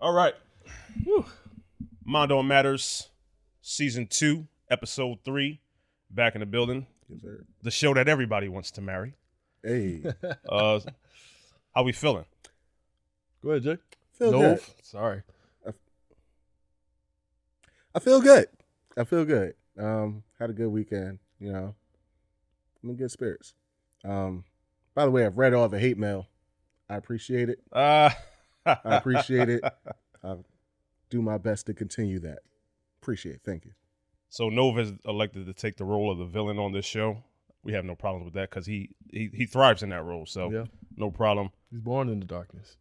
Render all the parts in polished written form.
All right. Whew. Mondo Matters, Season 2, Episode 3, back in the building. Yes, sir. The show that everybody wants to marry. Hey, How we feeling? Go ahead, Jay. feel No, good. sorry. I feel good. Had a good weekend. I'm in good spirits. By the way, I've read all the hate mail. I appreciate it. I appreciate it. I'll do my best to continue that. Appreciate it. Thank you. So Nova has elected to take the role of the villain on this show. We have no problems with that because he thrives in that role. So Yeah. no problem. He's born in the darkness.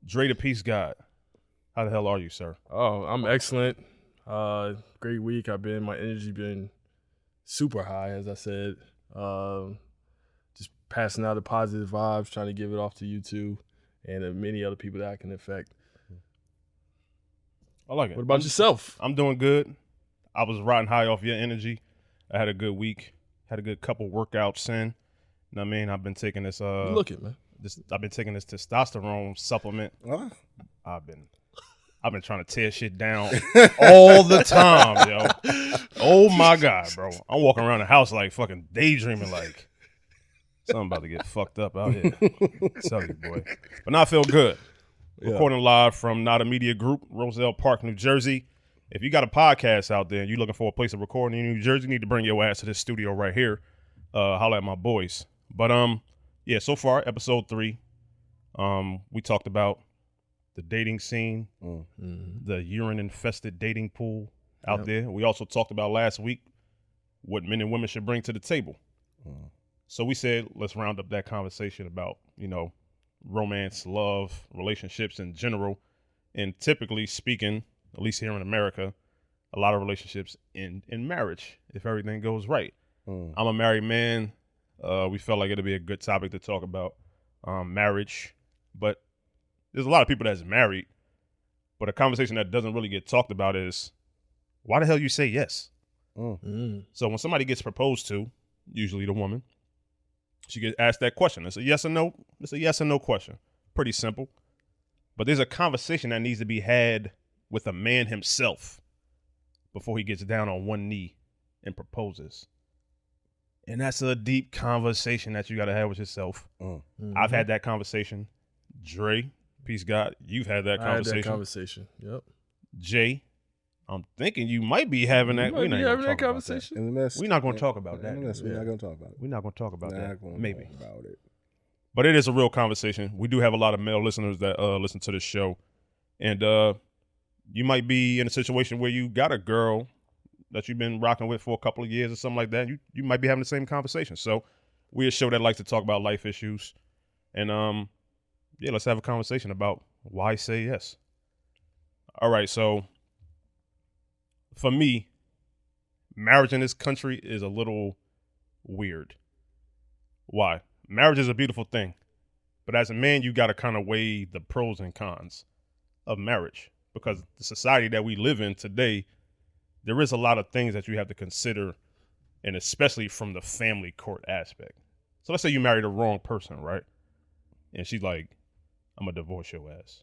Dre the Peace God. How the hell are you, sir? Oh, I'm excellent. Great week. My energy been super high, as I said. Just passing out the positive vibes, trying to give it off to you two and many other people that I can affect. I like it. What about yourself? I'm doing good. I was riding high off your energy. I had a good week. Had a good couple workouts in. You know what I mean? I've been taking this You look it, man. I've been taking this testosterone supplement. Oh, I've been trying to tear shit down all the time, yo. Oh my God, bro. I'm walking around the house like fucking daydreaming like something about to get fucked up out here. Tell you, boy. But now I feel good. Yeah. Recording live from Not a Media Group, Roselle Park, New Jersey. If you got a podcast out there and you're looking for a place to record in New Jersey, you need to bring your ass to this studio right here. Holla at my boys. But yeah, so far, episode 3, we talked about the dating scene, the urine-infested dating pool out there. We also talked about last week what men and women should bring to the table. So we said, let's round up that conversation about, romance, love, relationships in general. And typically speaking, at least here in America, a lot of relationships end in marriage if everything goes right. I'm a married man. We felt like it'd be a good topic to talk about marriage. But there's a lot of people that's married. But a conversation that doesn't really get talked about is, why the hell you say yes? So when somebody gets proposed to, usually the woman, she gets asked that question. It's a yes or no. It's a yes or no question. Pretty simple. But there's a conversation that needs to be had with a man himself before he gets down on one knee and proposes. And that's a deep conversation that you got to have with yourself. I've had that conversation. Dre, peace God, you've had that conversation. I had that conversation. Yep. Jay, I'm thinking you might be having that. We're not having that conversation. in the mess. We're not going to talk about that. In the mess, we're not going to talk about it. We're not going to talk about that. Maybe. Talk about it. But it is a real conversation. We do have a lot of male listeners that listen to this show. And you might be in a situation where you got a girl that you've been rocking with for a couple of years or something like that. You might be having the same conversation. So we're a show that likes to talk about life issues. And yeah, let's have a conversation about why say yes. All right, so for me, marriage in this country is a little weird. Why? Marriage is a beautiful thing. But as a man, you got to kind of weigh the pros and cons of marriage. Because the society that we live in today, there is a lot of things that you have to consider, and especially from the family court aspect. So let's say you married the wrong person, right? And she's like, I'm going to divorce your ass.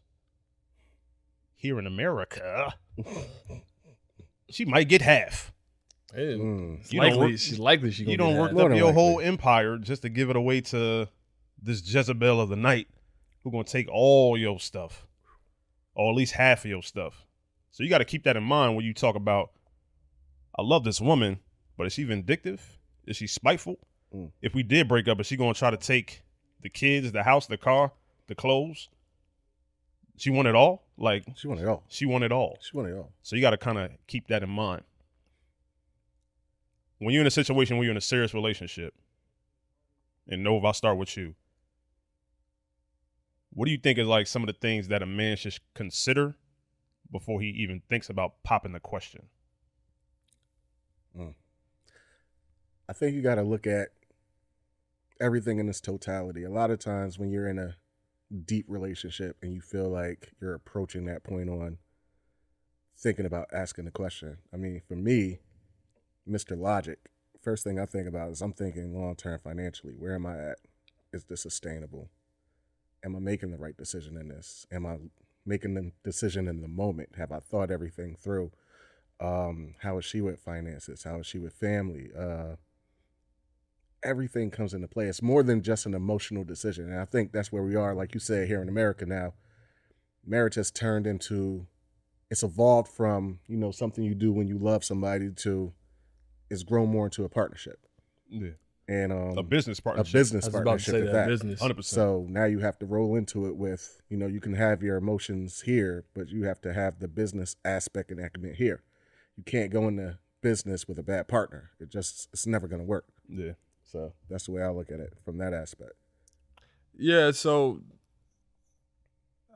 Here in America, she might get half. She's You likely she You gonna don't get work half. up than your likely. whole empire just to give it away to this Jezebel of the night who's going to take all your stuff, or at least half of your stuff. So you got to keep that in mind when you talk about, I love this woman, but is she vindictive? Is she spiteful? If we did break up, is she going to try to take the kids, the house, the car, the clothes? She want it all? Like, She want it all. she want it all. She want it all. So you got to kind of keep that in mind. When you're in a situation where you're in a serious relationship, and Nova, I'll start with you. What do you think is like some of the things that a man should consider before he even thinks about popping the question? I think you got to look at everything in its totality. A lot of times when you're in a deep relationship and you feel like you're approaching that point on thinking about asking the question. I mean, for me, Mr. Logic, first thing I think about is I'm thinking long-term financially. Where am I at? Is this sustainable? Am I making the right decision in this? Am I making the decision in the moment? Have I thought everything through? How is she with finances? How is she with family? Everything comes into play. It's more than just an emotional decision. And I think that's where we are, like you said, here in America now. Marriage has turned into, it's evolved from, something you do when you love somebody to, it's grown more into a partnership. Yeah. And a business partnership. A business I was about to partnership say at that that. business. 100%. So now you have to roll into it with, you can have your emotions here, but you have to have the business aspect and acumen here. You can't go into business with a bad partner. It's never going to work. Yeah. So that's the way I look at it from that aspect. Yeah, so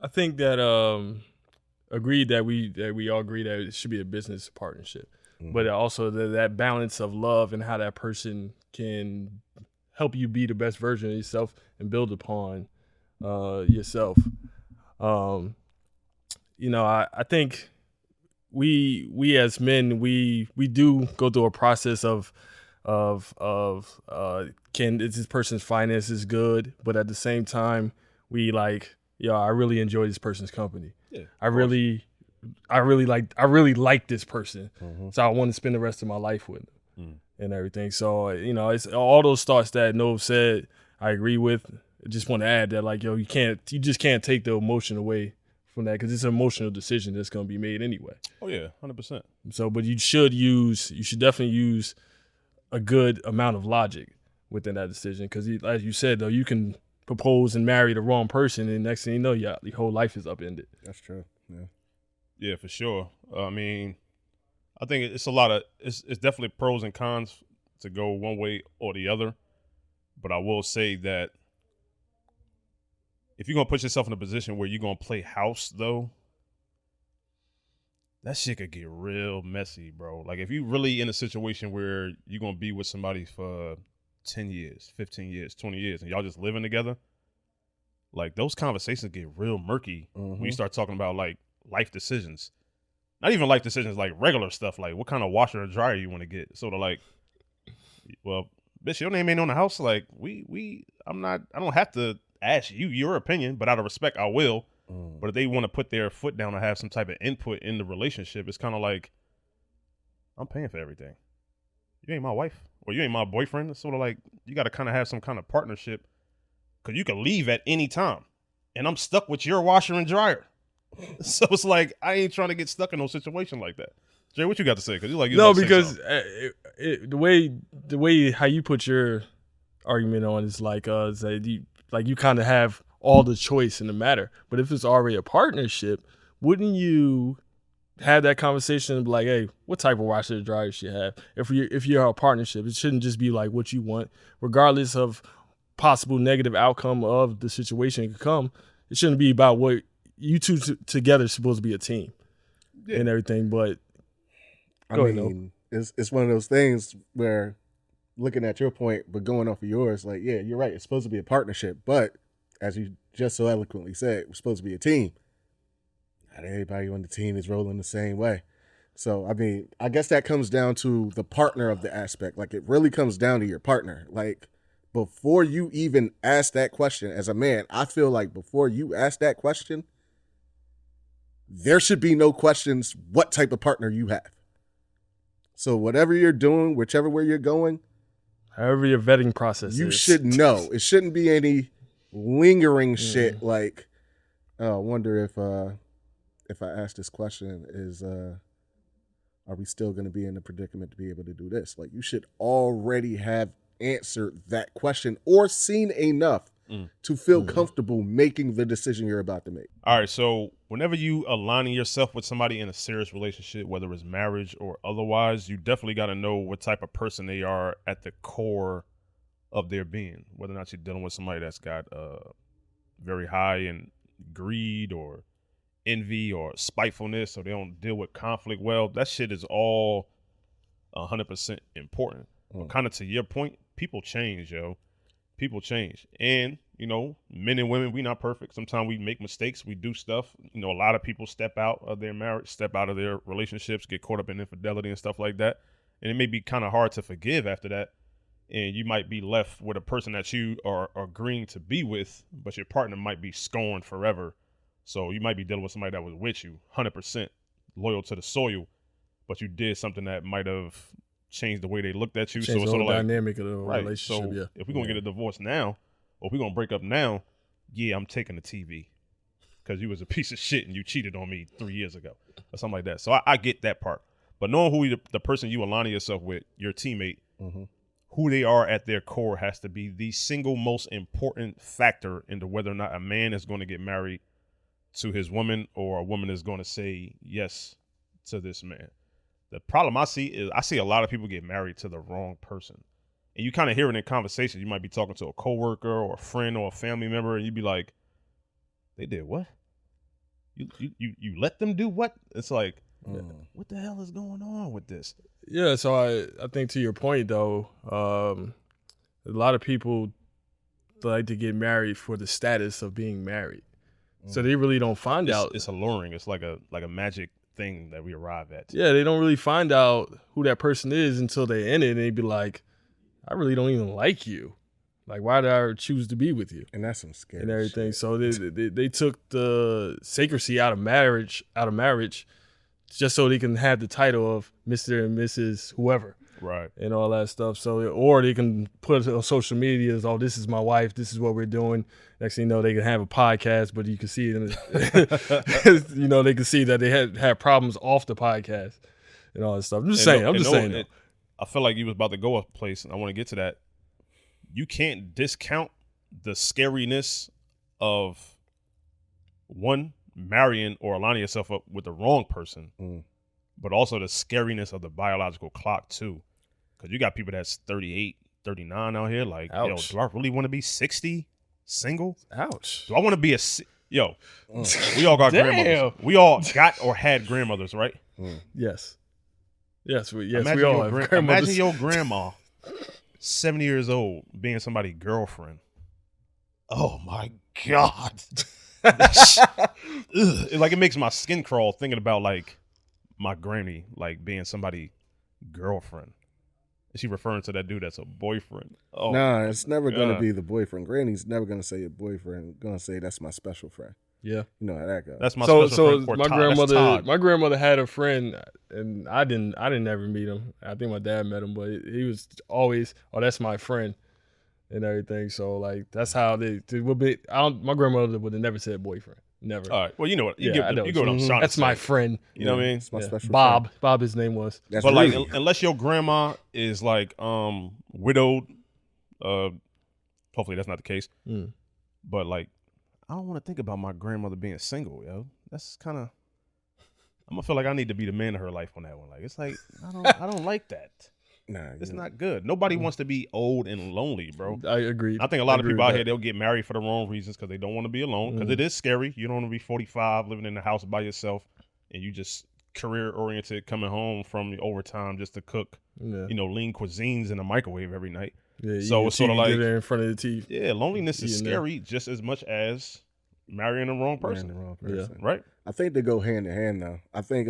I think that agreed that we all agree that it should be a business partnership, but also that balance of love and how that person can help you be the best version of yourself and build upon yourself. I think we as men we do go through a process of is this person's finances good, but at the same time we like, I really enjoy this person's company. Yeah, I really like this person, so I want to spend the rest of my life with them and everything. So it's all those thoughts that Nove said. I agree with. I just want to add that you just can't take the emotion away from that, because it's an emotional decision that's going to be made anyway. Oh yeah, 100%. So, but you should definitely use a good amount of logic within that decision, because as you said, though, you can propose and marry the wrong person, and next thing you know, your whole life is upended. That's true. Yeah. Yeah, for sure. I mean, I think it's definitely pros and cons to go one way or the other. But I will say that if you're going to put yourself in a position where you're going to play house, though, that shit could get real messy, bro. Like, if you're really in a situation where you're going to be with somebody for 10 years, 15 years, 20 years, and y'all just living together, like, those conversations get real murky when you start talking about, like, life decisions. Not even life decisions, like regular stuff, like what kind of washer and dryer you want to get. Sort of like, well, bitch, your name ain't on the house. Like, I don't have to ask you your opinion, but out of respect, I will. But if they want to put their foot down or have some type of input in the relationship, it's kind of like, I'm paying for everything. You ain't my wife, or you ain't my boyfriend. It's sort of like, you got to kind of have some kind of partnership, because you can leave at any time, and I'm stuck with your washer and dryer. So it's like, I ain't trying to get stuck in no situation like that. Jay, what you got to say? Because the way how you put your argument on is like, you kind of have all the choice in the matter. But if it's already a partnership, wouldn't you have that conversation and be like, hey, what type of washer and dryer should you have? If you're a partnership, it shouldn't just be like what you want, regardless of possible negative outcome of the situation it could come. It shouldn't be about what you two together are supposed to be a team and everything. But it's one of those things where, looking at your point, but going off of yours, like, yeah, you're right. It's supposed to be a partnership, but as you just so eloquently said, we're supposed to be a team. Not everybody on the team is rolling the same way. So, I mean, I guess that comes down to the partner of the aspect. Like, it really comes down to your partner. Like, before you even ask that question as a man, I feel like before you ask that question, there should be no questions what type of partner you have. So whatever you're doing, whichever way you're going, however your vetting process you is, should know. It shouldn't be any lingering shit like, oh, I wonder if I ask this question, are we still going to be in the predicament to be able to do this? Like, you should already have answered that question or seen enough to feel comfortable making the decision you're about to make. All right, so whenever you aligning yourself with somebody in a serious relationship, whether it's marriage or otherwise, you definitely got to know what type of person they are at the core of their being, whether or not you're dealing with somebody that's got very high in greed or envy or spitefulness, or they don't deal with conflict well. That shit is all 100% important. But kind of to your point, people change, yo. People change. And, men and women, we not perfect. Sometimes we make mistakes. We do stuff. A lot of people step out of their marriage, step out of their relationships, get caught up in infidelity and stuff like that. And it may be kind of hard to forgive after that. And you might be left with a person that you are agreeing to be with, but your partner might be scorned forever. So you might be dealing with somebody that was with you 100% loyal to the soil, but you did something that might have changed the way they looked at you. Change so it's the sort whole of like dynamic of the relationship. So if we're gonna get a divorce now, or if we're gonna break up now, yeah, I'm taking the TV because you was a piece of shit and you cheated on me 3 years ago or something like that. So I get that part. But knowing who the person you aligning yourself with, your teammate, who they are at their core has to be the single most important factor into whether or not a man is going to get married to his woman or a woman is going to say yes to this man. The problem I see is I see a lot of people get married to the wrong person. And you kind of hear it in conversation. You might be talking to a coworker or a friend or a family member, and you'd be like, they did what? You let them do what? It's like, what the hell is going on with this? Yeah, so I think to your point, though, a lot of people like to get married for the status of being married. So they really don't find out. It's alluring. It's like a magic thing that we arrive at. Yeah, they don't really find out who that person is until they end it, and they be like, I really don't even like you. Like, why did I choose to be with you? And that's some scary and everything. shit. So they took the sacredcy out of marriage, just so they can have the title of Mr. and Mrs. whoever. Right. And all that stuff. So, or they can put it on social media as, oh, this is my wife, this is what we're doing. Next thing you know, they can have a podcast, but you can see it. You know, they can see that they had problems off the podcast and all that stuff. I'm just saying. I feel like you was about to go a place, and I want to get to that. You can't discount the scariness of one, marrying or aligning yourself up with the wrong person, but also the scariness of the biological clock too. Because you got people that's 38, 39 out here. Like, ouch. Yo, do I really want to be 60, single? Ouch. Do I want to be we all got grandmothers. We all got or had grandmothers, right? Yes. Yes, we all have grandmothers. Imagine your grandma, 70 years old, being somebody's girlfriend. Oh my God. It makes my skin crawl thinking about like my granny like being somebody's girlfriend. Is she referring to that dude that's a boyfriend? Oh, nah, it's never going to be the boyfriend. Granny's never going to say a boyfriend. Going to say that's my special friend. Yeah, you know how that goes. That's my special friend. So my grandmother had a friend, and I didn't ever meet him. I think my dad met him, but he was always, oh, that's my friend, and everything. So like that's how they would be. My grandmother would have never said boyfriend. Never. All right. Well, you know what? You I know what I'm trying That's to my say. friend. You know what I mean? It's my special Bob. friend. Bob, his name was. That's but rude. like, unless your grandma is like widowed, hopefully that's not the case. But like, I don't want to think about my grandmother being single, yo. That's kind of. I'm gonna feel like I need to be the man of her life on that one. Like, it's like I don't like that. Nah, It's not good. Nobody wants to be old and lonely, bro. I agree. I think a lot of people out here, they'll get married for the wrong reasons because they don't want to be alone. Because it is scary. You don't want to be 45 living in the house by yourself and you just career oriented coming home from overtime just to cook, lean cuisines in a microwave every night. Yeah, so it's sort of like in front of the TV. Yeah, loneliness is scary just as much as marrying the wrong person. Yeah. Right? I think they go hand in hand now. I think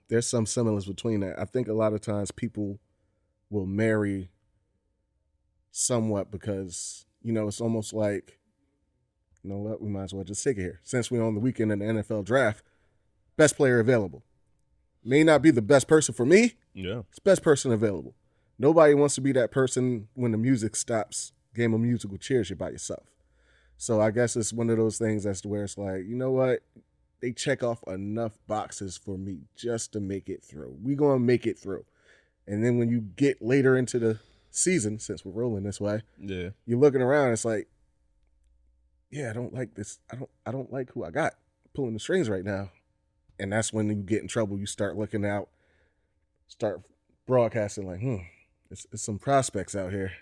there's some similars between that. I think a lot of times people will marry somewhat because, it's almost like, you know what, we might as well just take it here. Since we're on the weekend in the NFL draft, best player available. May not be the best person for me. Yeah. It's best person available. Nobody wants to be that person when the music stops, game of musical chairs, you're by yourself. So I guess it's one of those things as to where it's like, you know what? They check off enough boxes for me just to make it through. We going to make it through. And then when you get later into the season, since we're rolling this way, you're looking around. It's like, I don't like this. I don't like who I got pulling the strings right now. And that's when you get in trouble. You start looking out, start broadcasting like, it's some prospects out here.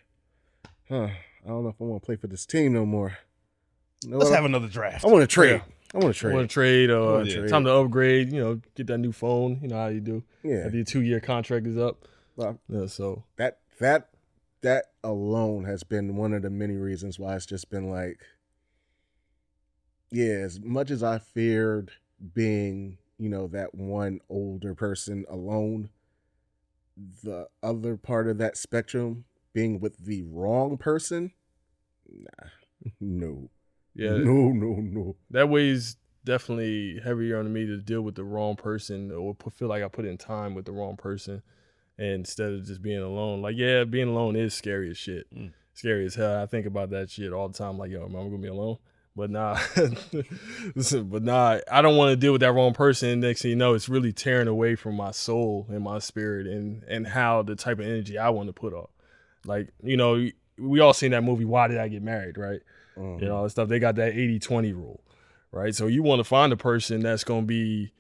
I don't know if I want to play for this team no more. Let's have another draft. I want to trade. I want to trade. Time to upgrade. Get that new phone. You know how you do. Yeah. After your 2-year contract is up. Well, so that alone has been one of the many reasons why it's just been like, as much as I feared being, that one older person alone, the other part of that spectrum being with the wrong person, no. Yeah. No. That weighs definitely heavier on me to deal with the wrong person or feel like I put in time with the wrong person instead of just being alone. Like, yeah, being alone is scary as shit. Scary as hell. I think about that shit all the time. Like, yo, am I gonna be alone? But nah, I don't want to deal with that wrong person. Next thing you know, it's really tearing away from my soul and my spirit and how the type of energy I want to put off. Like, you know, we all seen that movie, Why Did I Get Married, right? Mm-hmm. You know, and stuff. They got that 80-20 rule, right? So you want to find a person that's going to be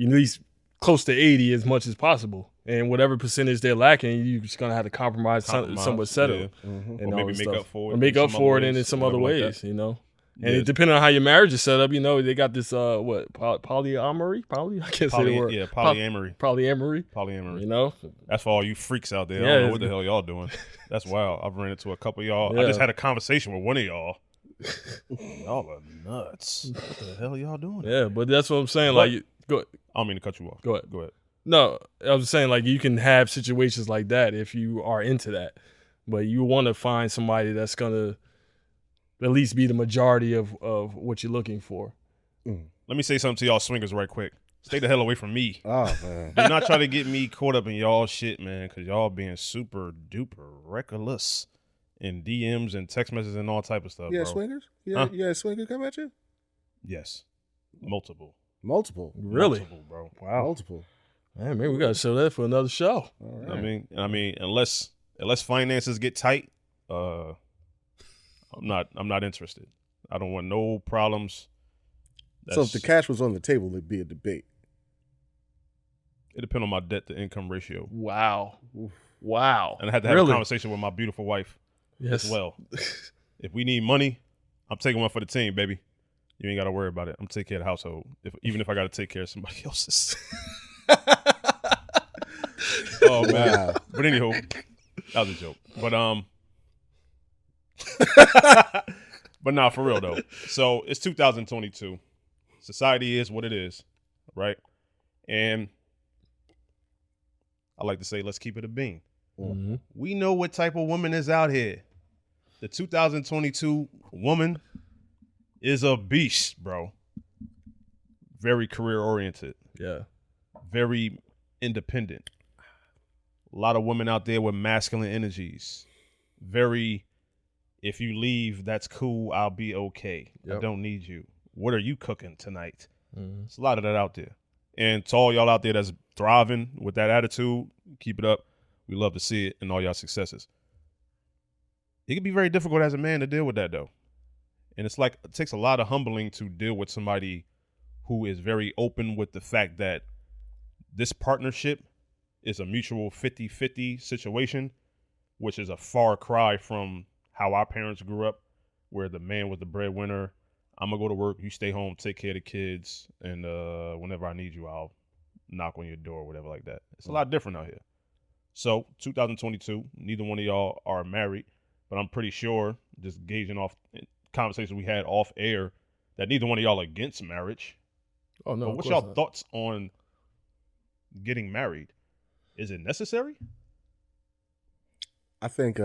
at least close to 80 as much as possible. And whatever percentage they're lacking, you're just going to have to compromise somewhat settle. Yeah. Mm-hmm. Or maybe make up for it. Or make up for it in some other ways, you know? And Yeah. it, depending on how your marriage is set up, you know, they got this, polyamory? I can't say the word. Yeah, polyamory. Polyamory, you know? That's for all you freaks out there. Yeah, I don't know what the hell y'all doing. That's wild. I've ran into a couple of y'all. Yeah. I just had a conversation with one of y'all. Y'all are nuts. What the hell y'all doing? Yeah, but that's what I'm saying. But- Like, go ahead. I don't mean to cut you off. Go ahead. Go ahead. No, I was saying, like, you can have situations like that if you are into that. But you want to find somebody that's going to at least be the majority of what you're looking for. Let me say something to y'all swingers right quick. Stay the hell away from me. Oh man. Do not try to get me caught up in y'all shit, man, because y'all being super duper reckless in DMs and text messages and all type of stuff, Yeah, bro. swingers. Yeah, Huh? yeah, swinger come at you. Yes. Multiple. Really? Multiple, bro. Wow. Multiple. Man, maybe we got to show that for another show. All right. I mean, unless finances get tight, I'm not interested. I don't want no problems. So if the cash was on the table, it'd be a debate. It depends on my debt to income ratio. Wow. Wow. And I had to have a conversation with my beautiful wife Yes. as well. If we need money, I'm taking one for the team, baby. You ain't got to worry about it. I'm taking care of the household, even if I got to take care of somebody else's. Oh man! Wow. But anywho, that was a joke. But nah, for real though. So it's 2022. Society is what it is, right? And I like to say, let's keep it a bean. Mhm. We know what type of woman is out here. The 2022 woman is a beast, bro. Very career oriented, Yeah. very independent. A lot of women out there with masculine energies. Very, if you leave, that's cool. I'll be okay. I Yep. don't need you. What are you cooking tonight? Mhm. There's a lot of that out there. And to all y'all out there that's thriving with that attitude, keep it up. We love to see it and all y'all successes. It can be very difficult as a man to deal with that though. And it's like, it takes a lot of humbling to deal with somebody who is very open with the fact that this partnership is a mutual 50-50 situation, which is a far cry from how our parents grew up, where the man was the breadwinner. I'm going to go to work, you stay home, take care of the kids, and whenever I need you, I'll knock on your door or whatever like that. It's a lot different out here. So 2022, neither one of y'all are married, but I'm pretty sure, just gauging off conversations we had off air, that neither one of y'all are against marriage. Oh, no. But of what's course y'all not. thoughts on getting married? Is it necessary? I think,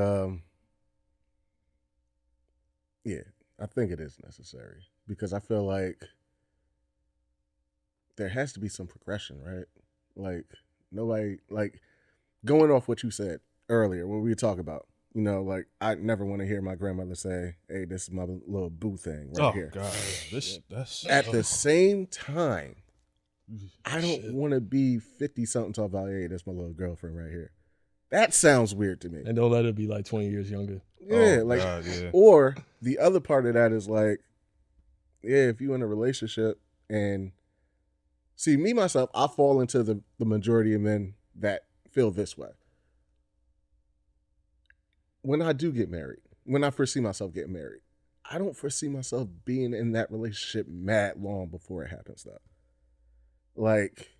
yeah, I think it is necessary because I feel like there has to be some progression, right? Like nobody, like going off what you said earlier, what we were talking about, you know, like I never want to hear my grandmother say, "Hey, this is my little boo thing right here." God, that's At the same time, I don't Shit. want to be 50-something talking about, "Hey, that's my little girlfriend right here." That sounds weird to me. And don't let it be like 20 years younger. Yeah, like, God, yeah. or the other part of that is like, yeah, if you in a relationship and see me myself, I fall into the majority of men that feel this way. When I do get married, when I foresee myself getting married, I don't foresee myself being in that relationship mad long before it happens though. Like,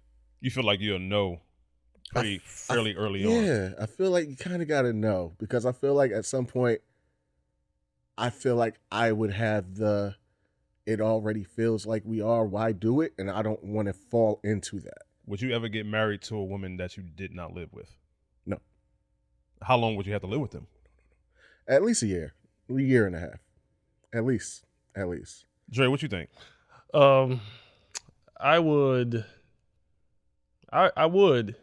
You feel like you'll know fairly early on. yeah, I feel like you kind of got to know because I feel like at some point, I feel like I would have it already feels like we are, why do it? And I don't want to fall into that. Would you ever get married to a woman that you did not live with? No. How long would you have to live with them? At least a year and a half. At least. Dre, what you think? I would. I would.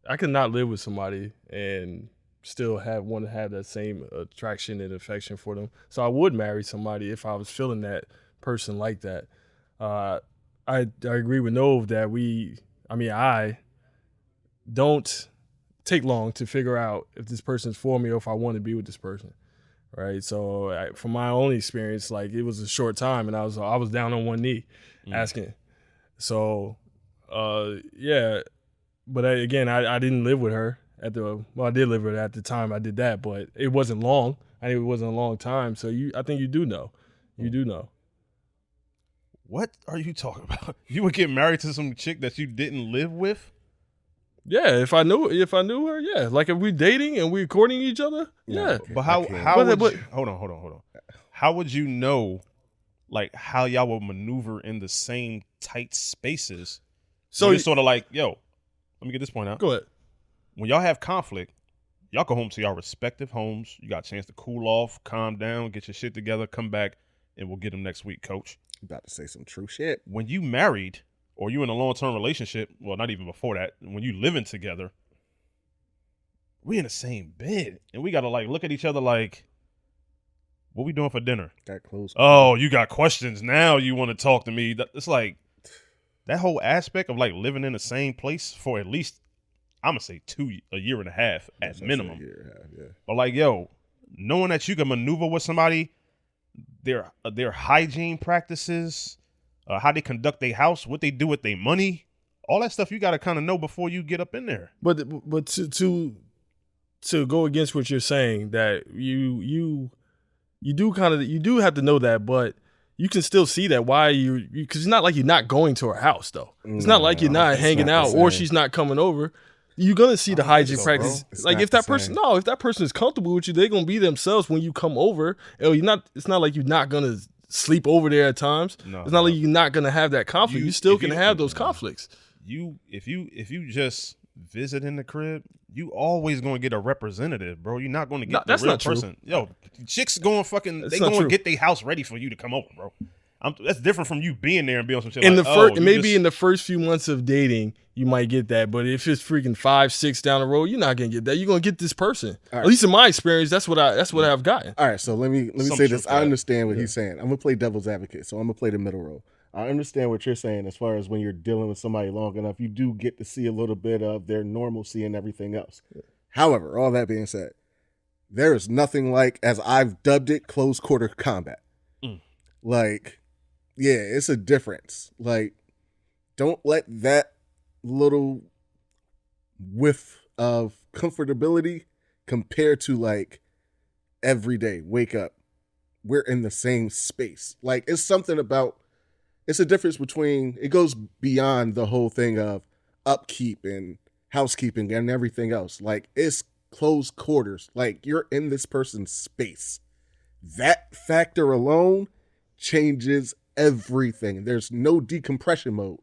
I could not live with somebody and still want to have that same attraction and affection for them. So I would marry somebody if I was feeling that person like that. I agree with Nove that I don't take long to figure out if this person's for me or if I want to be with this person. Right. So from my own experience, like it was a short time and I was down on one knee asking. So, yeah. But again, I didn't live with her I did live with her at the time I did that, but it wasn't long. It wasn't a long time. So I think you do know. You do know. What are you talking about? You would get married to some chick that you didn't live with? Yeah, if I knew her, yeah. Like if we dating and we courting each other, yeah. But how would you, hold on. How would you know like how y'all will maneuver in the same tight spaces? So it's sort of like, yo, let me get this point out. Go ahead. When y'all have conflict, y'all go home to y'all respective homes. You got a chance to cool off, calm down, get your shit together, come back, and we'll get them next week, coach. You about to say some true shit. When you married or you in a long-term relationship, well, not even before that, when you living together, we in the same bed. And we got to like look at each other like, what we doing for dinner? Got close. Oh, you got questions. Now you want to talk to me. It's like that whole aspect of like living in the same place for at least, I'm going to say a year and a half at minimum. A year and a half, yeah. But like, yo, knowing that you can maneuver with somebody, their hygiene practices, how they conduct their house, what they do with their money, all that stuff you got to kind of know before you get up in there. But to go against what you're saying, that you do have to know that, but you can still see that why because it's not like you're not going to her house though. It's not like you're not hanging out or she's not coming over. You're gonna see the hygiene practice. Like if that person is comfortable with you, they're gonna be themselves when you come over. It's not like you're not gonna sleep over there at times. No, it's not like you're not gonna have that conflict. You still can have those conflicts. If you just visit in the crib, you always gonna get a representative, bro. You're not gonna get the real person. Yo, chicks going get their house ready for you to come over, bro. That's different from you being there and being on some shit. In the first few months of dating, you might get that, but if it's freaking 5-6 down the road, you're not gonna get that. You're gonna get this person. Right. At least in my experience, that's what I've gotten. All right, so let me say this. I understand what he's saying. I'm gonna play devil's advocate, so I'm gonna play the middle role. I understand what you're saying as far as when you're dealing with somebody long enough, you do get to see a little bit of their normalcy and everything else. Yeah. However, all that being said, there is nothing like, as I've dubbed it, close quarter combat. Like, yeah, it's a difference. Like, don't let that little whiff of comfortability compare to like every day, wake up, we're in the same space. Like, it's a difference between, it goes beyond the whole thing of upkeep and housekeeping and everything else. Like, it's close quarters. Like, you're in this person's space. That factor alone changes everything. There's no decompression mode.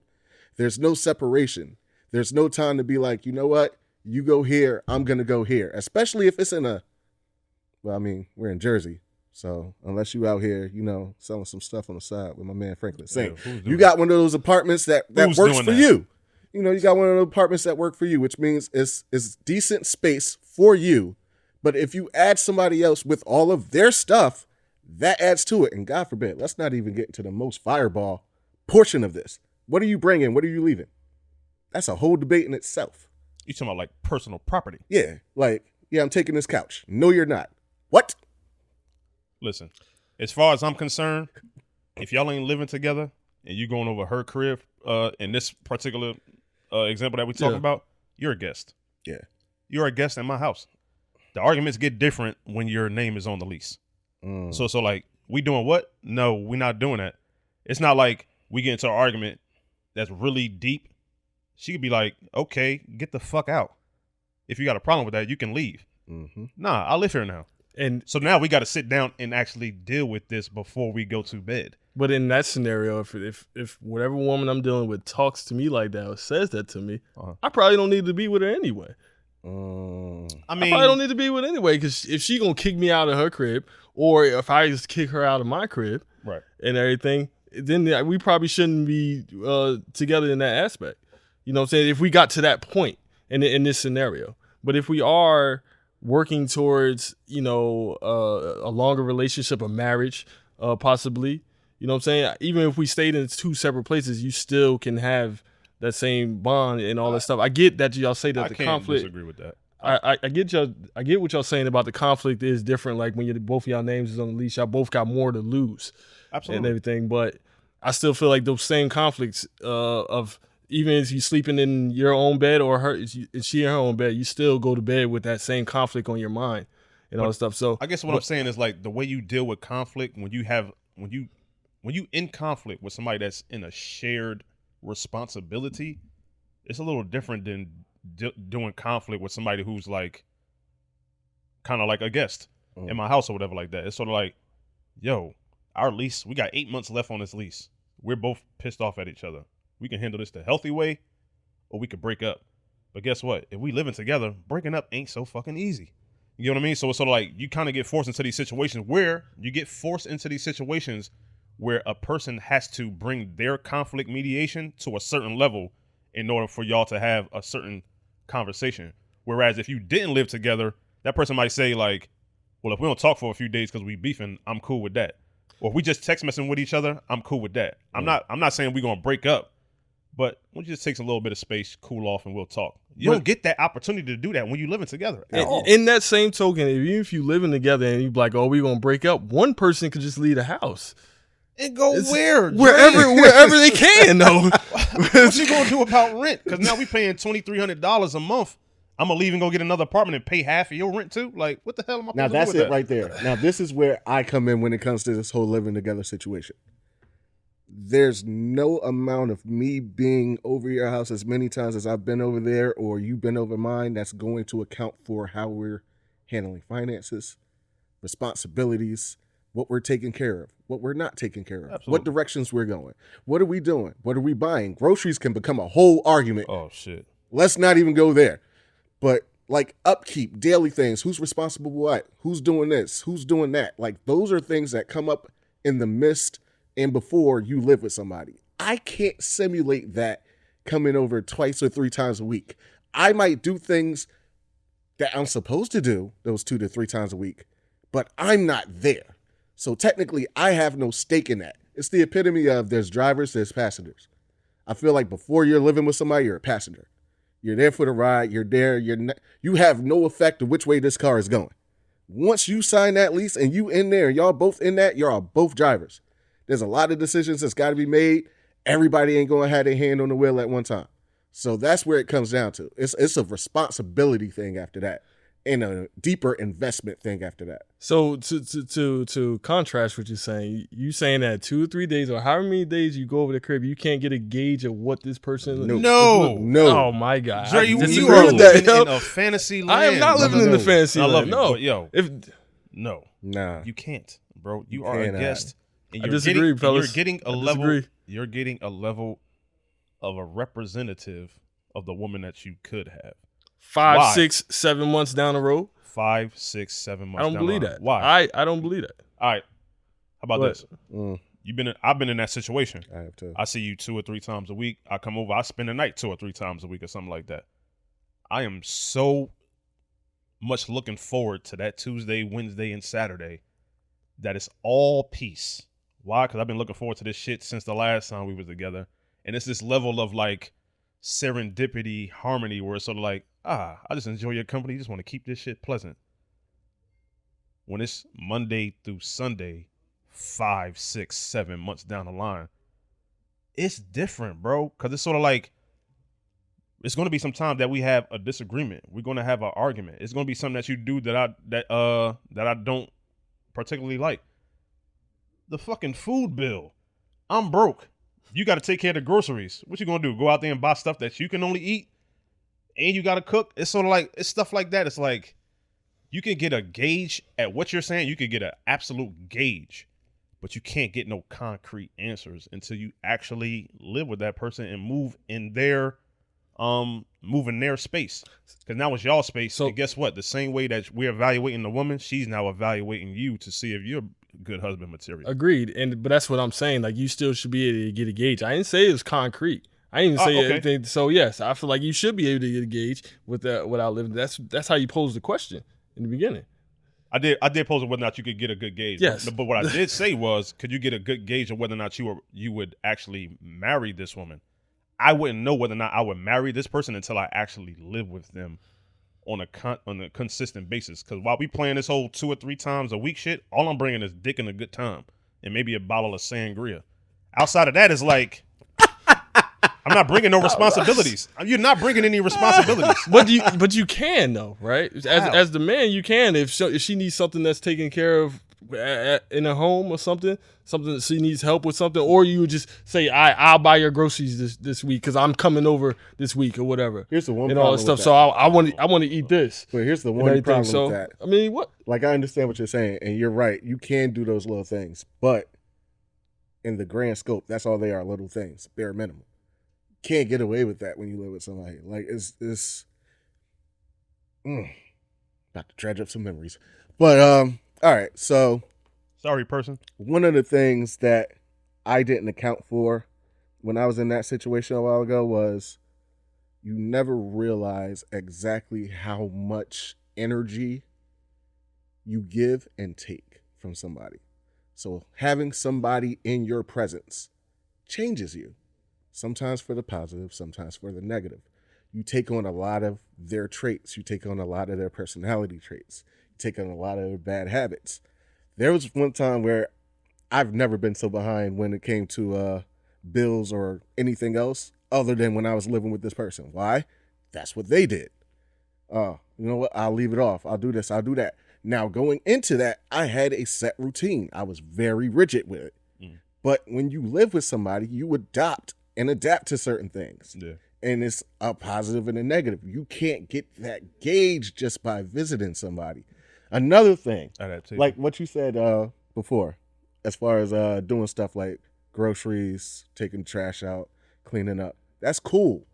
There's no separation. There's no time to be like, you know what? You go here, I'm going to go here. Especially if it's we're in Jersey. So unless you out here, selling some stuff on the side with my man Franklin saying, you got one of those apartments that works for you. You got one of those apartments that work for you, which means it's decent space for you. But if you add somebody else with all of their stuff, that adds to it. And God forbid, let's not even get into the most fireball portion of this. What are you bringing? What are you leaving? That's a whole debate in itself. You talking about like personal property? Yeah. Like, yeah, I'm taking this couch. No, you're not. What? Listen, as far as I'm concerned, if y'all ain't living together and you going over her crib, in this particular example that we talking about, you're a guest. Yeah. You're a guest in my house. The arguments get different when your name is on the lease. So like, we doing what? No, we're not doing that. It's not like we get into an argument that's really deep. She could be like, okay, get the fuck out. If you got a problem with that, you can leave. Mm-hmm. Nah, I live here now. And so now we got to sit down and actually deal with this before we go to bed. But in that scenario, if whatever woman I'm dealing with talks to me like that or says that to me, I probably don't need to be with her anyway. I probably don't need to be with her anyway, because if she gonna kick me out of her crib, or if I just kick her out of my crib, right, and everything, then we probably shouldn't be together in that aspect. You know what I'm saying? If we got to that point in this scenario. But if we are working towards, a longer relationship, a marriage, possibly, you know what I'm saying? Even if we stayed in two separate places, you still can have that same bond and all that stuff. I get that y'all say that I the can't conflict. disagree with that. I get what y'all saying about the conflict is different. Like when both of y'all names is on the leash, y'all both got more to lose. Absolutely. And everything. But I still feel like those same conflicts of even if you sleeping in your own bed or is she in her own bed, you still go to bed with that same conflict on your mind and all that stuff. So I guess what I'm saying is like the way you deal with conflict when you in conflict with somebody that's in a shared responsibility, it's a little different than doing conflict with somebody who's like kind of like a guest in my house or whatever like that. It's sort of like, yo, our lease, we got 8 months left on this lease. We're both pissed off at each other. We can handle this the healthy way, or we could break up. But guess what? If we living together, breaking up ain't so fucking easy. You know what I mean? So it's sort of like you kind of get forced into these situations where a person has to bring their conflict mediation to a certain level in order for y'all to have a certain conversation. Whereas if you didn't live together, that person might say like, well, if we don't talk for a few days because we beefing, I'm cool with that. Or if we just text messing with each other, I'm cool with that. I'm not saying we're going to break up, but it just takes a little bit of space, cool off, and we'll talk. You don't get that opportunity to do that when you're living together. In that same token, even if you living together and you like, oh, we're going to break up, one person could just leave the house. And go wherever they can, though. What you gonna do about rent? Because now we paying $2,300 a month. I'm gonna leave and go get another apartment and pay half of your rent too. Like, what the hell am I? Now that's it right there. Now this is where I come in when it comes to this whole living together situation. There's no amount of me being over your house as many times as I've been over there or you've been over mine that's going to account for how we're handling finances, responsibilities, what we're taking care of, what we're not taking care of, Absolutely. what directions we're going. What are we doing? What are we buying? Groceries can become a whole argument. Oh, shit. Let's not even go there. But like upkeep, daily things, who's responsible for what? Who's doing this? Who's doing that? Like those are things that come up in the midst and before you live with somebody. I can't simulate that coming over twice or 3 times a week. I might do things that I'm supposed to do those 2 to 3 times a week, but I'm not there. So technically, I have no stake in that. It's the epitome of there's drivers, there's passengers. I feel like before you're living with somebody, you're a passenger. You're there for the ride. You're there. You have no effect of which way this car is going. Once you sign that lease and you in there, y'all both in that, you're both drivers. There's a lot of decisions that's got to be made. Everybody ain't going to have their hand on the wheel at one time. So that's where it comes down to. It's a responsibility thing after that. And a deeper investment thing after that. So to contrast what you're saying, you saying that 2 or 3 days or however many days you go over the crib, you can't get a gauge of what this person. No. Oh my God, Dre, you disagree are with that, living yo. in a fantasy land. I am not living in the fantasy I love land. you, No, but yo, no, nah, you can't, bro. You are a guest. And I disagree, fellas. You're getting a level. You're getting a level of a representative of the woman that you could have. 5, Why? 6, 7 months down the road. 5, 6, 7 months. I don't down believe the line. that. Why? I don't believe that. All right. How about What? this? I've been in that situation. I have to. I see you 2 or 3 times a week. I come over. I spend the night 2 or 3 times a week or something like that. I am so much looking forward to that Tuesday, Wednesday, and Saturday that it's all peace. Why? Because I've been looking forward to this shit since the last time we was together. And it's this level of like serendipity, harmony, where it's sort of like, I just enjoy your company. You just want to keep this shit pleasant. When it's Monday through Sunday, 5, 6, 7 months down the line, it's different, bro. Because it's sort of like, it's going to be some time that we have a disagreement. We're going to have an argument. It's going to be something that you do that I don't particularly like. The fucking food bill. I'm broke. You got to take care of the groceries. What you going to do? Go out there and buy stuff that you can only eat? And you got to cook? It's sort of like, it's stuff like that. It's like, you can get a gauge at what you're saying. You can get an absolute gauge, but you can't get no concrete answers until you actually live with that person and move in their space. Because now it's y'all's space. So, and guess what? The same way that we're evaluating the woman, she's now evaluating you to see if good husband material. Agreed. But that's what I'm saying. Like, you still should be able to get a gauge. I didn't say it was concrete. I didn't even say okay. anything. So yes, I feel like you should be able to get a gauge with that without living. That's how you pose the question in the beginning. I did pose whether or not you could get a good gauge. Yes. But what I did say was, could you get a good gauge of whether or not you would actually marry this woman? I wouldn't know whether or not I would marry this person until I actually live with them on a consistent basis. Because while we playing this whole 2 or 3 times a week shit, all I'm bringing is dick and a good time and maybe a bottle of sangria. Outside of that is like, I'm not bringing no responsibilities. You're not bringing any responsibilities. But you can though, right? As the man, you can if she needs something that's taken care of in a home or something that she needs help with something, or you would just say, I'll buy your groceries this week because I'm coming over this week or whatever. Here's the one and all that stuff. So I want to eat this. But here's the one problem with that. I mean, what? Like, I understand what you're saying, and you're right. You can do those little things, but in the grand scope, that's all they are, little things, bare minimum. Can't get away with that when you live with somebody. Like, it's about to dredge up some memories. But all right, so sorry, person. One of the things that I didn't account for when I was in that situation a while ago was you never realize exactly how much energy you give and take from somebody. So having somebody in your presence changes you. Sometimes for the positive, sometimes for the negative. You take on a lot of their traits. You take on a lot of their personality traits. You take on a lot of their bad habits. There was one time where I've never been so behind when it came to bills or anything else other than when I was living with this person. Why? That's what they did. You know what? I'll leave it off. I'll do this. I'll do that. Now, going into that, I had a set routine. I was very rigid with it. But when you live with somebody, you adopt and adapt to certain things. Yeah. And it's a positive and a negative. You can't get that gauge just by visiting somebody. Another thing, like what you said before, as far as doing stuff like groceries, taking trash out, cleaning up, that's cool.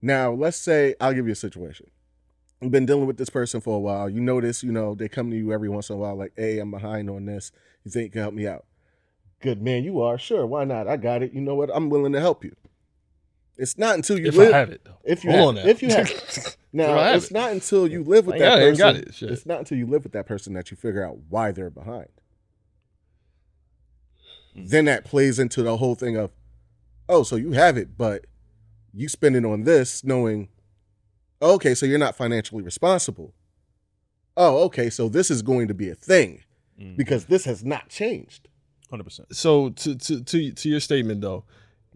Now, let's say I'll give you a situation. You've been dealing with this person for a while. You notice, they come to you every once in a while like, hey, I'm behind on this. You think you can help me out? Good man, you are. Sure, why not? I got it. You know what? I'm willing to help you. It's not until you I have it, though. If you have it. Now, it's not until you live with that person. Got it. It's not until you live with that person that you figure out why they're behind. Then that plays into the whole thing of, oh, so you have it, but you spend it on this knowing, okay, so you're not financially responsible. Oh, okay, so this is going to be a thing because this has not changed. 100%. So to your statement though,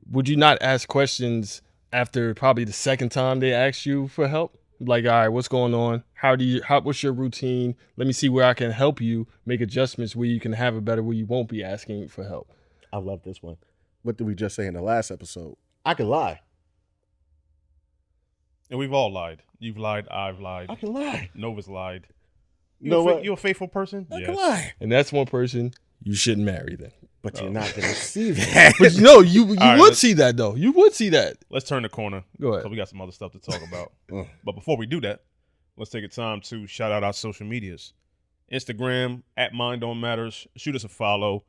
would you not ask questions after probably the second time they ask you for help? Like, all right, what's going on? What's your routine? Let me see where I can help you make adjustments where you can have it better, where you won't be asking for help. I love this one. What did we just say in the last episode? I can lie. And we've all lied. You've lied. I've lied. I can lie. Nova's lied. You know what? You a faithful person? I can lie. And that's one person you shouldn't marry then. But you're not going to see that. But no, you would see that though. You would see that. Let's turn the corner. Go ahead. So we got some other stuff to talk about. But before we do that, let's take a time to shout out our social medias. Instagram, @MindOnMatters. Shoot us a follow.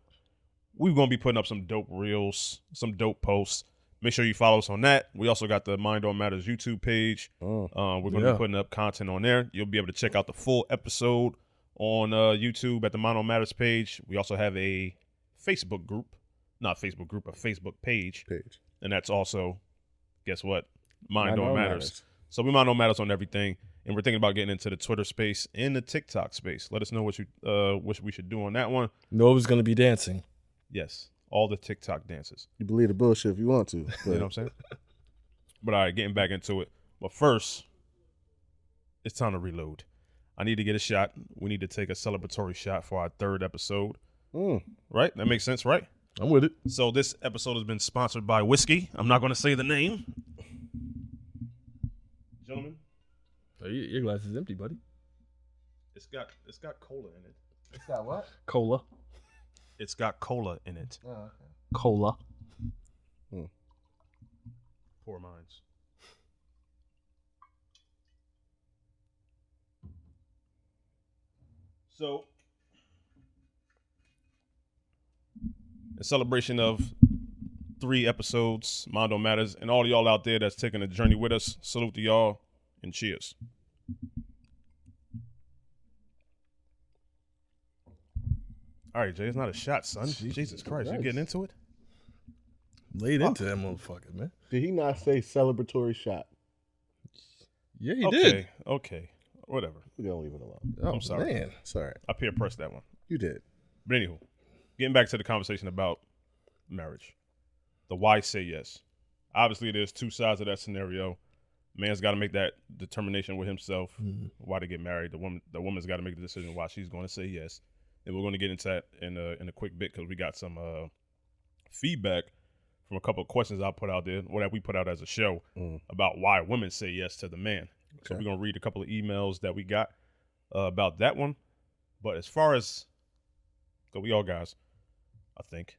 We're going to be putting up some dope reels, some dope posts. Make sure you follow us on that. We also got the Mind on Matters YouTube page. We're going to be putting up content on there. You'll be able to check out the full episode on YouTube at the Mind on Matters page. We also have a Facebook group. Not Facebook group, a Facebook page. And that's also, guess what? Mind on Matters. So we Mind on Matters on everything. And we're thinking about getting into the Twitter space and the TikTok space. Let us know what we should do on that one. Nova's going to be dancing. Yes. All the TikTok dances. You believe the bullshit if you want to. You know what I'm saying? But all right, getting back into it. But first, it's time to reload. I need to get a shot. We need to take a celebratory shot for our 3rd episode. Right? That makes sense, right? I'm with it. So this episode has been sponsored by whiskey. I'm not going to say the name. Gentlemen. Oh, your glass is empty, buddy. It's got cola in it. It's got what? Cola. It's got cola in it. Oh, okay. Cola. Poor minds. So, in celebration of 3 episodes, Mondo Matters, and all y'all out there that's taking a journey with us. Salute to y'all and cheers. All right, Jay, it's not a shot, son. Jesus Christ, you getting into it? Laid into that motherfucker, man. Did he not say celebratory shot? Yeah, he did. Okay, whatever. We're gonna leave it alone. Oh, I'm sorry. Man. Sorry, I peer pressed that one. you did. But anywho, getting back to the conversation about marriage, the why say yes. Obviously, there's 2 sides of that scenario. Man's got to make that determination with himself why to get married. The woman's got to make the decision why she's going to say yes. And we're going to get into that in a quick bit because we got some feedback from a couple of questions I put out there, or that we put out as a show about why women say yes to the man. So we're going to read a couple of emails that we got about that one. But as far as, because we all guys, I think.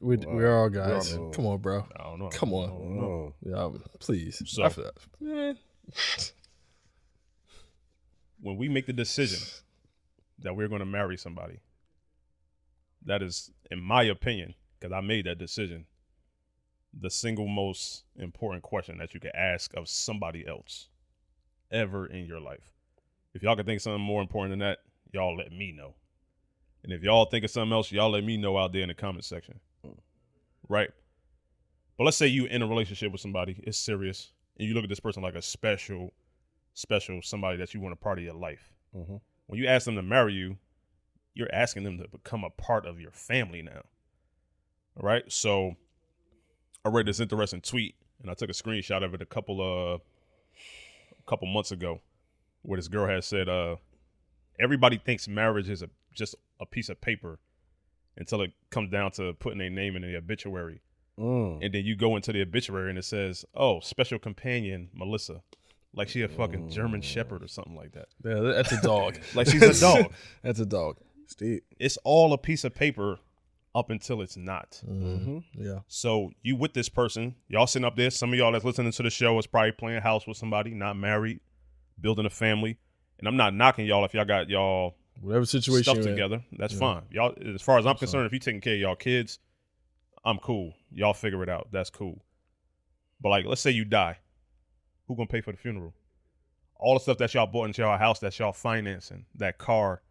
We're all guys. Come on, bro. I don't know. Come on. Yeah, please. So, After that, man. When we make the decision that we're going to marry somebody, that is, in my opinion, because I made that decision, the single most important question that you can ask of somebody else ever in your life. If y'all can think of something more important than that, y'all let me know. And if y'all think of something else, y'all let me know out there in the comment section. Right? But let's say you in a relationship with somebody, it's serious, and you look at this person like a special somebody that you want a part of your life. When you ask them to marry you, you're asking them to become a part of your family now. All right? So I read this interesting tweet, and I took a screenshot of it a couple months ago, where this girl had said, everybody thinks marriage is just a piece of paper until it comes down to putting their name in the obituary. And then you go into the obituary and it says, oh, special companion, Melissa. Like she a fucking German Shepherd or something like that. Yeah, that's a dog. Like she's a dog. That's a dog. Steve. It's all a piece of paper up until it's not. Yeah. So you with this person, y'all sitting up there. Some of y'all that's listening to the show is probably playing house with somebody, not married, building a family. And I'm not knocking y'all if y'all got y'all whatever situation stuff you're in. together. That's fine. Y'all, as far as I'm concerned, if you taking care of y'all kids, I'm cool. Y'all figure it out. That's cool. But like, let's say you die. Who gonna pay for the funeral? All the stuff that y'all bought into y'all house, that y'all financing, that car,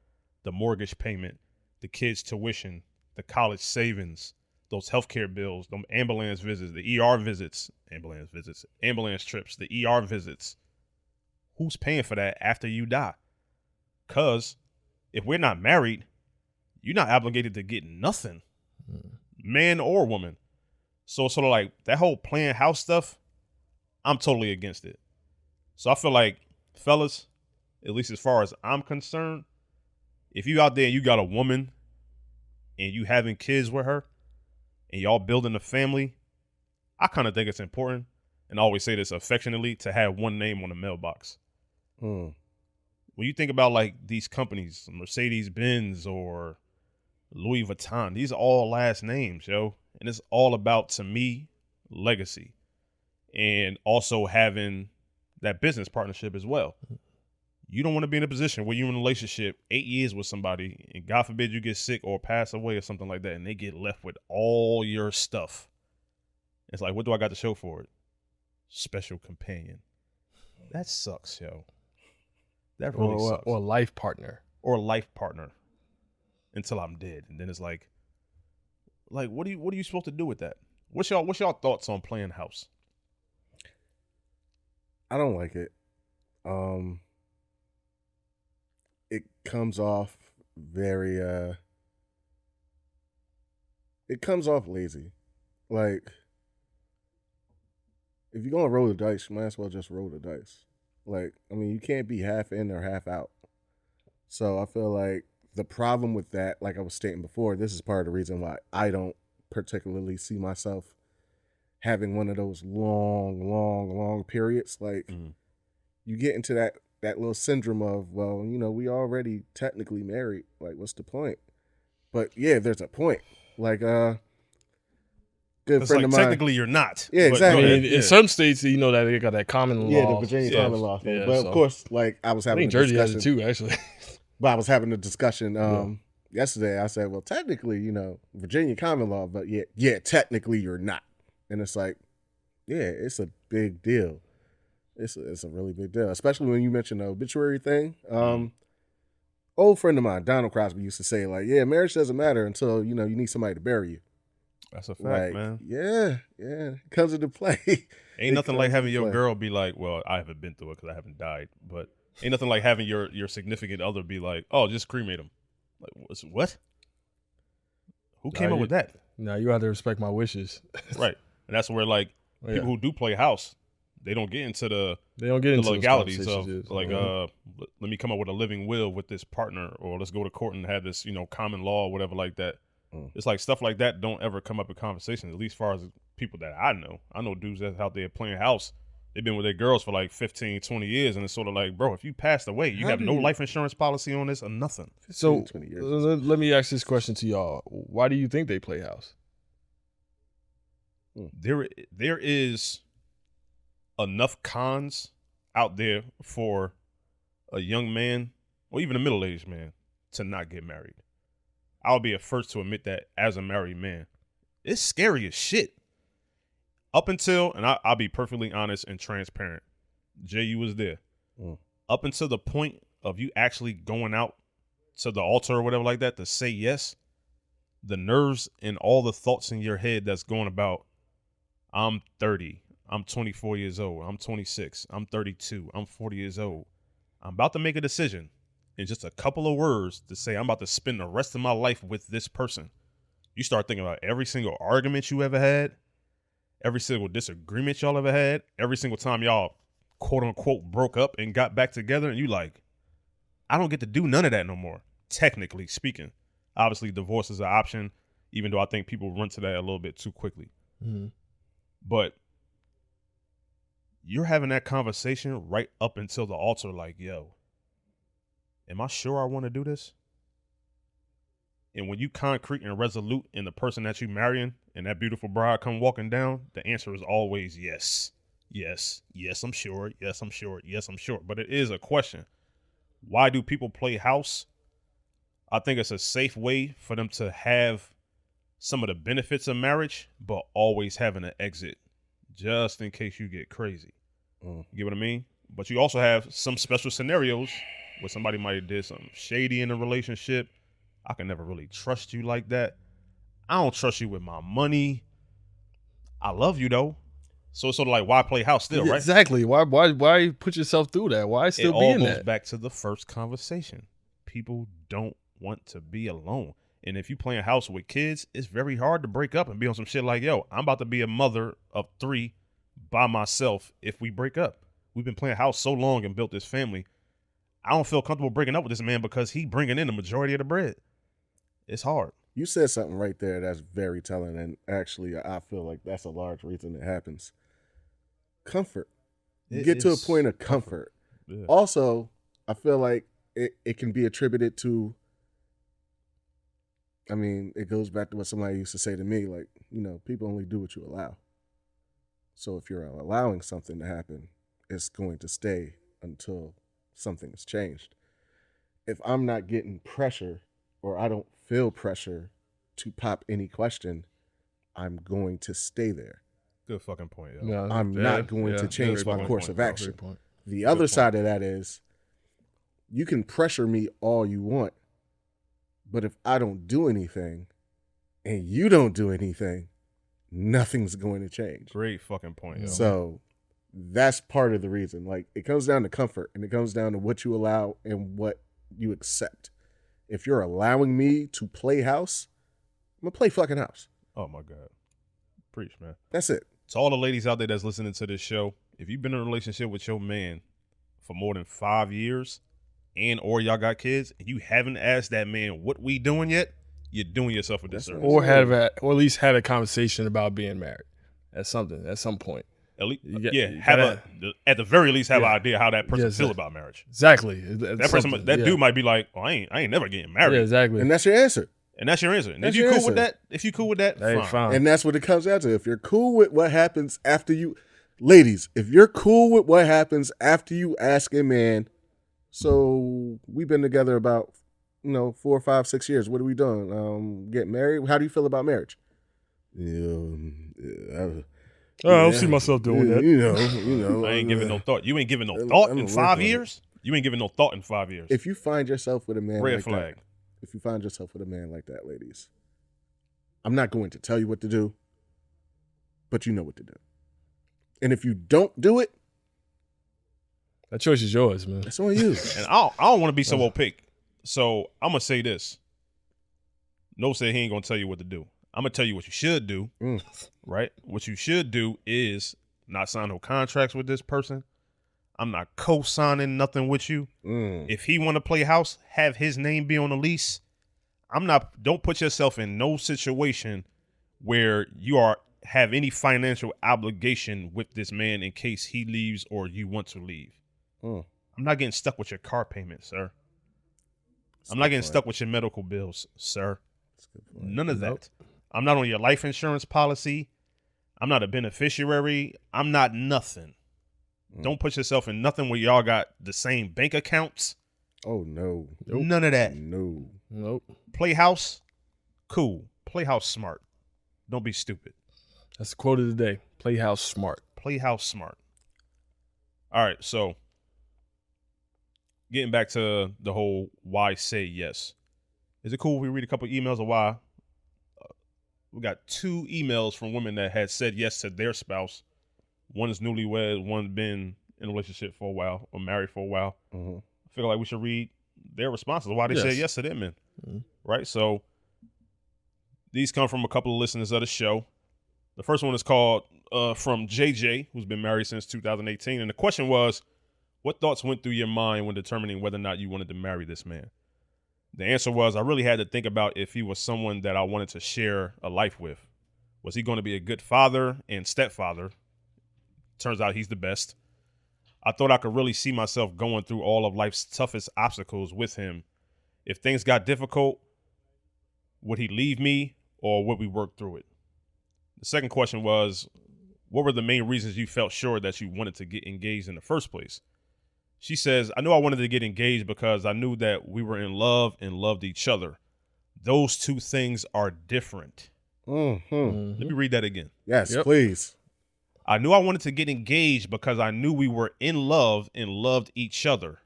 the mortgage payment, the kids' tuition, the college savings, those healthcare bills, them ambulance visits, the ER visits, ambulance trips, the ER visits. Who's paying for that after you die? Because if we're not married, you're not obligated to get nothing, man or woman. So sort of like that whole playing house stuff, I'm totally against it. So I feel like, fellas, at least as far as I'm concerned, if you out there and you got a woman and you having kids with her and y'all building a family, I kind of think it's important, and I always say this affectionately, to have one name on the mailbox. When you think about like these companies, Mercedes-Benz or Louis Vuitton, these are all last names, yo. And it's all about, to me, legacy. And also having that business partnership as well. You don't want to be in a position where you're in a relationship 8 years with somebody and God forbid you get sick or pass away or something like that and they get left with all your stuff. It's like, what do I got to show for it? Special companion. That sucks, yo. That really sucks. Or life partner. Or life partner until I'm dead. And then it's like what are you supposed to do with that? What's y'all thoughts on playing house? I don't like it. It comes off very it comes off lazy. Like, if you're gonna roll the dice, you might as well just roll the dice. Like, I mean, you can't be half in or half out. So I feel like the problem with that, like I was stating before, this is part of the reason why I don't particularly see myself having one of those long periods. Like, you get into that little syndrome of, well, you know, we already technically married. Like, what's the point? But yeah, there's a point. Like, good it's friend like of mine. technically you're not. Yeah, But exactly. I mean, in some states, you know that they got that common law. Yeah, the Virginia common law thing. Yeah, but so. of course, like I was I having think a Jersey has discussion. it too, actually. But I was having a discussion yesterday I said, well, technically, Virginia common law, but yeah, technically you're not. And it's like, yeah, it's a big deal. It's a really big deal, especially when you mention the obituary thing. Old friend of mine, Donald Crosby, used to say, like, yeah, marriage doesn't matter until, you need somebody to bury you. That's a fact, man. Yeah, it comes into play. Ain't nothing like having your girl be like, well, I haven't been through it because I haven't died, but ain't nothing like having your significant other be like, oh, just cremate him. Like, what? Who came up with that? No, you have to respect my wishes. Right. And that's where, like, people who do play house, they don't get into the legalities of, like, let me come up with a living will with this partner, or let's go to court and have this, common law or whatever like that. It's like stuff like that don't ever come up in conversations, at least as far as people that I know. I know dudes that's out there playing house. They've been with their girls for like 15, 20 years, and it's sort of like, bro, if you passed away, you have no life insurance policy on this or nothing. So let me ask this question to y'all. Why do you think they play house? There is enough cons out there for a young man, or even a middle-aged man, to not get married. I'll be the first to admit that as a married man. It's scary as shit. Up until, and I'll be perfectly honest and transparent, Jay, you was there. Up until the point of you actually going out to the altar or whatever like that to say yes, the nerves and all the thoughts in your head that's going about, I'm 30, I'm 24 years old, I'm 26, I'm 32, I'm 40 years old. I'm about to make a decision in just a couple of words to say I'm about to spend the rest of my life with this person. You start thinking about every single argument you ever had, every single disagreement y'all ever had, every single time y'all quote unquote broke up and got back together, and you like, I don't get to do none of that no more, technically speaking. Obviously, divorce is an option, even though I think people run to that a little bit too quickly. But you're having that conversation right up until the altar, like, yo, am I sure I want to do this? And when you concrete and resolute in the person that you marrying and that beautiful bride come walking down, the answer is always yes. Yes, I'm sure. Yes, I'm sure. Yes, I'm sure. But it is a question. Why do people play house? I think it's a safe way for them to have some of the benefits of marriage, but always having an exit just in case you get crazy. You get what I mean? But you also have some special scenarios where somebody might have did something shady in a relationship. I can never really trust you like that. I don't trust you with my money. I love you though. So it's sort of like, why play house still, right? Exactly. Why put yourself through that? Why still be in that? It all goes back to the first conversation. People don't want to be alone. And if you playing house with kids, it's very hard to break up and be on some shit like, yo, I'm about to be a mother of 3 by myself if we break up. We've been playing house so long and built this family. I don't feel comfortable breaking up with this man because he bringing in the majority of the bread. It's hard. You said something right there that's very telling, and actually I feel like that's a large reason it happens. Comfort. You get to a point of comfort. Yeah. Also, I feel like it can be attributed to, I mean, it goes back to what somebody used to say to me, like, people only do what you allow. So if you're allowing something to happen, it's going to stay until something is changed. If I'm not getting pressure or I don't feel pressure to pop any question, I'm going to stay there. Good fucking point. Yo. No, I'm not going to change my course of action. The other side of that is, you can pressure me all you want, but if I don't do anything and you don't do anything, nothing's going to change. Great fucking point. Yo. So that's part of the reason. Like, it comes down to comfort, and it comes down to what you allow and what you accept. If you're allowing me to play house, I'm going to play fucking house. Oh, my God. Preach, man. That's it. To all the ladies out there that's listening to this show, if you've been in a relationship with your man for more than 5 years or y'all got kids, and you haven't asked that man what we doing yet, you're doing yourself a disservice. Or at least had a conversation about being married at some point. At least, at the very least, have an idea how that person feels about marriage. Exactly. Dude might be like, "Oh, I ain't never getting married." Yeah, exactly. And that's your answer. And if you're cool with that, fine. And that's what it comes down to. If you're cool with what happens after you, ladies, if you're cool with what happens after you ask a man, so we've been together about 4 or 5, 6 years. What are we doing? Get married? How do you feel about marriage? I don't see myself doing that. I ain't giving no thought. You ain't giving no thought in 5 years? You ain't giving no thought in 5 years. If you find yourself with a man Red like flag. that, if you find yourself with a man like that, ladies, I'm not going to tell you what to do, but you know what to do. And if you don't do it, that choice is yours, man. That's on you. And I don't want to be so opaque. So I'm going to say this. No said he ain't going to tell you what to do. I'm going to tell you what you should do, right? What you should do is not sign no contracts with this person. I'm not co-signing nothing with you. If he want to play house, have his name be on the lease. Don't put yourself in no situation where you have any financial obligation with this man in case he leaves or you want to leave. I'm not getting stuck with your car payment, sir. I'm not getting stuck with your medical bills, sir. None of that. I'm not on your life insurance policy. I'm not a beneficiary. I'm not nothing. Don't put yourself in nothing where y'all got the same bank accounts. Oh, no. Nope. None of that. No. Nope. Play house, cool. Play house smart. Don't be stupid. That's the quote of the day. Play house smart. Play house smart. All right, so getting back to the whole why say yes. Is it cool if we read a couple emails of why? We got 2 emails from women that had said yes to their spouse. One is newlywed, one's been in a relationship for a while or married for a while. I feel like we should read their responses, why they said yes to them, right? So these come from a couple of listeners of the show. The first one is called from JJ, who's been married since 2018. And the question was, what thoughts went through your mind when determining whether or not you wanted to marry this man? The answer was, I really had to think about if he was someone that I wanted to share a life with. Was he going to be a good father and stepfather? Turns out he's the best. I thought I could really see myself going through all of life's toughest obstacles with him. If things got difficult, would he leave me or would we work through it? The second question was, what were the main reasons you felt sure that you wanted to get engaged in the first place? She says, I knew I wanted to get engaged because I knew that we were in love and loved each other. Those 2 things are different. Let me read that again. Yes, please. I knew I wanted to get engaged because I knew we were in love and loved each other.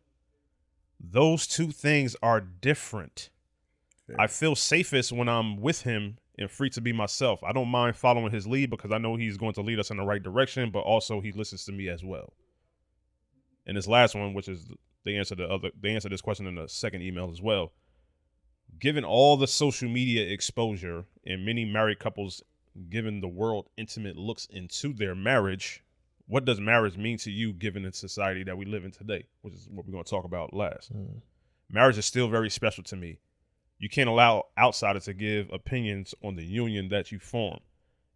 Those 2 things are different. I feel safest when I'm with him and free to be myself. I don't mind following his lead because I know he's going to lead us in the right direction, but also he listens to me as well. And this last one, which is they answer this question in the second email as well. Given all the social media exposure and many married couples given the world intimate looks into their marriage, what does marriage mean to you given the society that we live in today, which is what we're going to talk about last. Marriage is still very special to me. You can't allow outsiders to give opinions on the union that you form.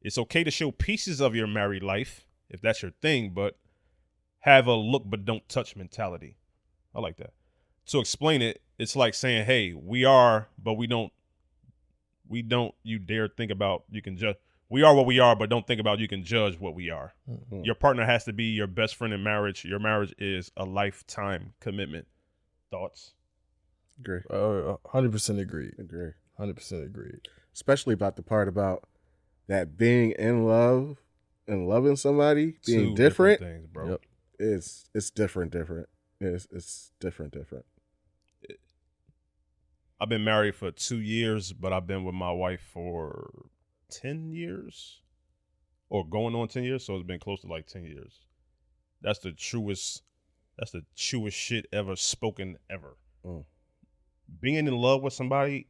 It's okay to show pieces of your married life if that's your thing, but have a look but don't touch mentality. I like that. To explain it, it's like saying, hey, we are, but we don't you dare think about you can judge. We are what we are, but don't think about you can judge what we are. Your partner has to be your best friend in marriage. Your marriage is a lifetime commitment. Thoughts? Agree. 100% agreed. Agree. 100% agreed. Especially about the part about that being in love and loving somebody being 2 different things, bro. Yep. It's different. It's different. I've been married for 2 years, but I've been with my wife for 10 years or going on 10 years. So it's been close to like 10 years. That's the truest shit ever spoken ever. Being in love with somebody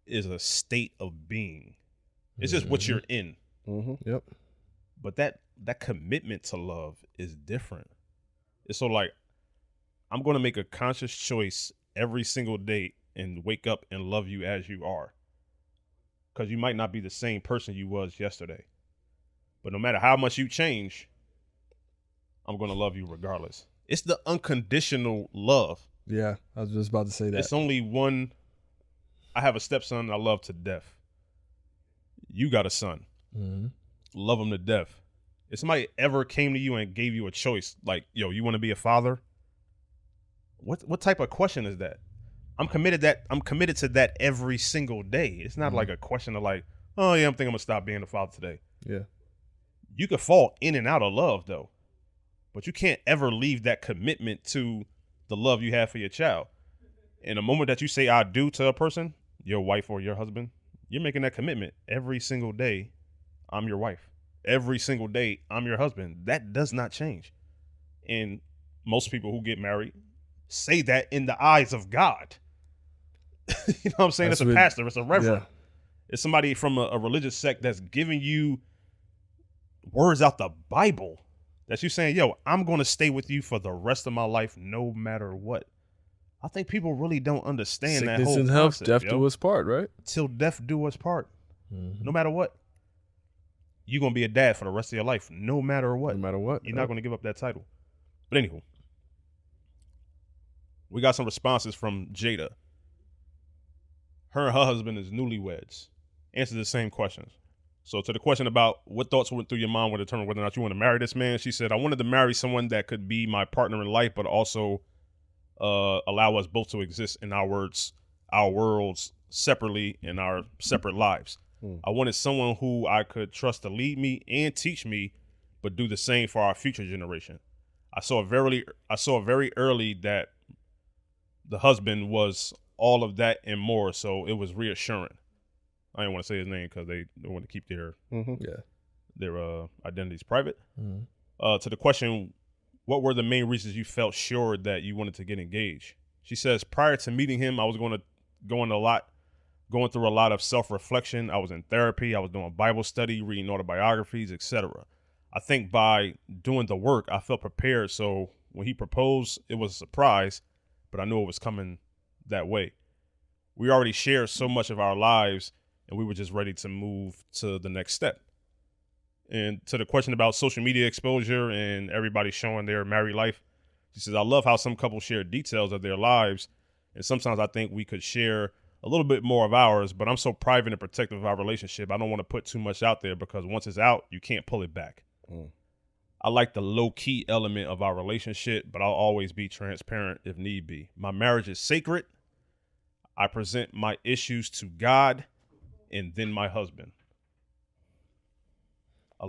is a state of being. It's just what you're in. Yep. But that commitment to love is different. It's so like, I'm going to make a conscious choice every single day and wake up and love you as you are. Because you might not be the same person you was yesterday. But no matter how much you change, I'm going to love you regardless. It's the unconditional love. Yeah, I was just about to say that. It's only one. I have a stepson I love to death. You got a son. Love him to death. If somebody ever came to you and gave you a choice, like, yo, you want to be a father? What type of question is that? I'm committed to that every single day. It's not like a question of like, oh yeah, I'm thinking I'm gonna stop being a father today. Yeah. You could fall in and out of love though, but you can't ever leave that commitment to the love you have for your child. In the moment that you say I do to a person, your wife or your husband, you're making that commitment every single day. I'm your wife. Every single day, I'm your husband. That does not change. And most people who get married say that in the eyes of God. You know what I'm saying? It's a pastor. It's a reverend. Yeah. It's somebody from a religious sect that's giving you words out the Bible that you saying, yo, I'm going to stay with you for the rest of my life no matter what. I think people really don't understand that whole concept. Sickness and health, death do us part, right? Till death do us part. No matter what. You're going to be a dad for the rest of your life no matter what. No matter what. You're not going to give up that title. But anywho, we got some responses from Jada. Her and her husband is newlyweds. Answer the same questions. So to the question about what thoughts went through your mind when determining whether or not you want to marry this man, she said, I wanted to marry someone that could be my partner in life, but also allow us both to exist in our worlds separately in our separate lives. I wanted someone who I could trust to lead me and teach me, but do the same for our future generation. I saw very early that the husband was all of that and more, so it was reassuring. I didn't want to say his name because they want to keep their identities private. To the question, what were the main reasons you felt sure that you wanted to get engaged? She says, prior to meeting him, I was going through a lot of self-reflection. I was in therapy. I was doing Bible study, reading autobiographies, etc. I think by doing the work, I felt prepared. So when he proposed, it was a surprise, but I knew it was coming that way. We already shared so much of our lives, and we were just ready to move to the next step. And to the question about social media exposure and everybody showing their married life, she says, I love how some couples share details of their lives, and sometimes I think we could share a little bit more of ours, but I'm so private and protective of our relationship. I don't want to put too much out there because once it's out, you can't pull it back. I like the low-key element of our relationship, but I'll always be transparent if need be. My marriage is sacred. I present my issues to God and then my husband.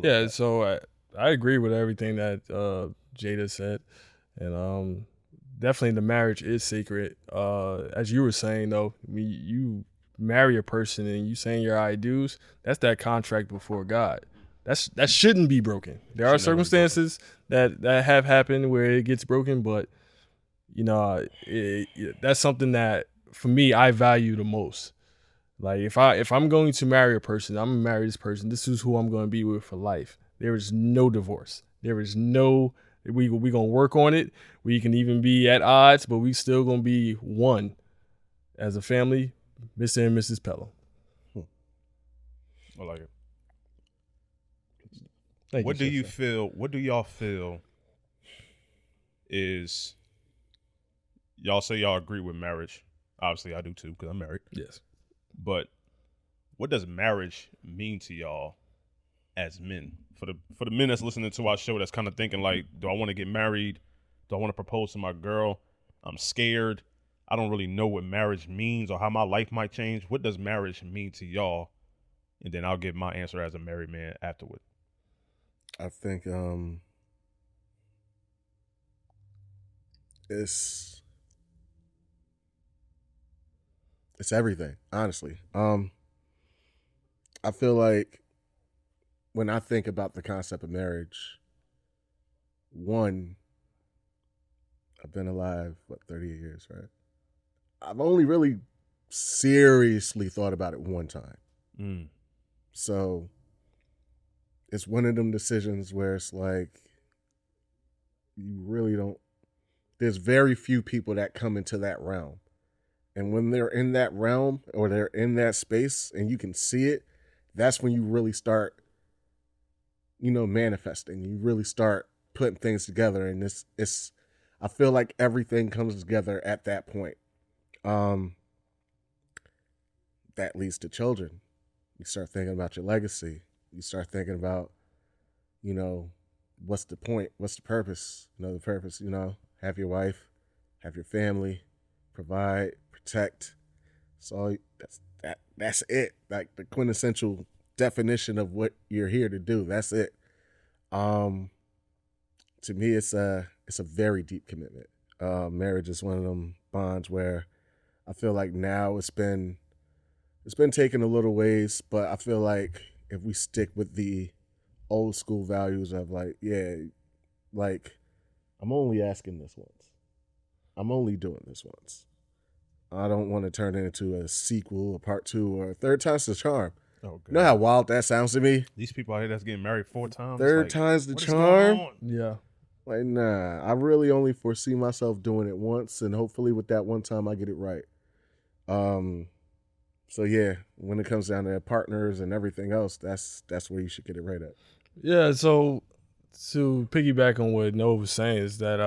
Yeah, so I agree with everything that Jada said. And definitely the marriage is sacred. As you were saying, though, when you marry a person and you saying your I do's, that's that contract before God. That shouldn't be broken. There are circumstances that have happened where it gets broken, but you know, that's something that for me I value the most. Like if I'm going to marry a person, I'm gonna marry this person. This is who I'm going to be with for life. There is no divorce. There is no we gonna work on it. We can even be at odds, but we still gonna be one as a family, Mr. and Mrs. Pelham. I like it. What do y'all feel is, y'all say y'all agree with marriage. Obviously I do too, because I'm married. Yes. But what does marriage mean to y'all as men? For the men that's listening to our show that's kind of thinking like, do I want to get married? Do I want to propose to my girl? I'm scared. I don't really know what marriage means or how my life might change. What does marriage mean to y'all? And then I'll give my answer as a married man afterward. I think it's everything, honestly. I feel like when I think about the concept of marriage, one, I've been alive, 38 years, right? I've only really seriously thought about it one time. So it's one of them decisions where it's like, you really don't, there's very few people that come into that realm. And when they're in that realm or they're in that space and you can see it, that's when you really start, manifesting. You really start putting things together. And it's I feel like everything comes together at that point. That leads to children. You start thinking about your legacy. You start thinking about, what's the point? What's the purpose? The purpose, have your wife, have your family, provide, protect. So that's it. Like the quintessential definition of what you're here to do. That's it. To me, it's a very deep commitment. Marriage is one of them bonds where I feel like now it's been taken a little ways, but I feel like if we stick with the old school values of like, yeah, like I'm only asking this once. I'm only doing this once. I don't want to turn it into a sequel, a part 2, or a third time's the charm. Oh, God. You know how wild that sounds to me? These people out here that's getting married 4 times. Third time's the charm? Yeah. Like, nah, I really only foresee myself doing it once, and hopefully with that one time I get it right. So yeah, when it comes down to partners and everything else, that's where you should get it right at. Yeah, so to piggyback on what Noah was saying is that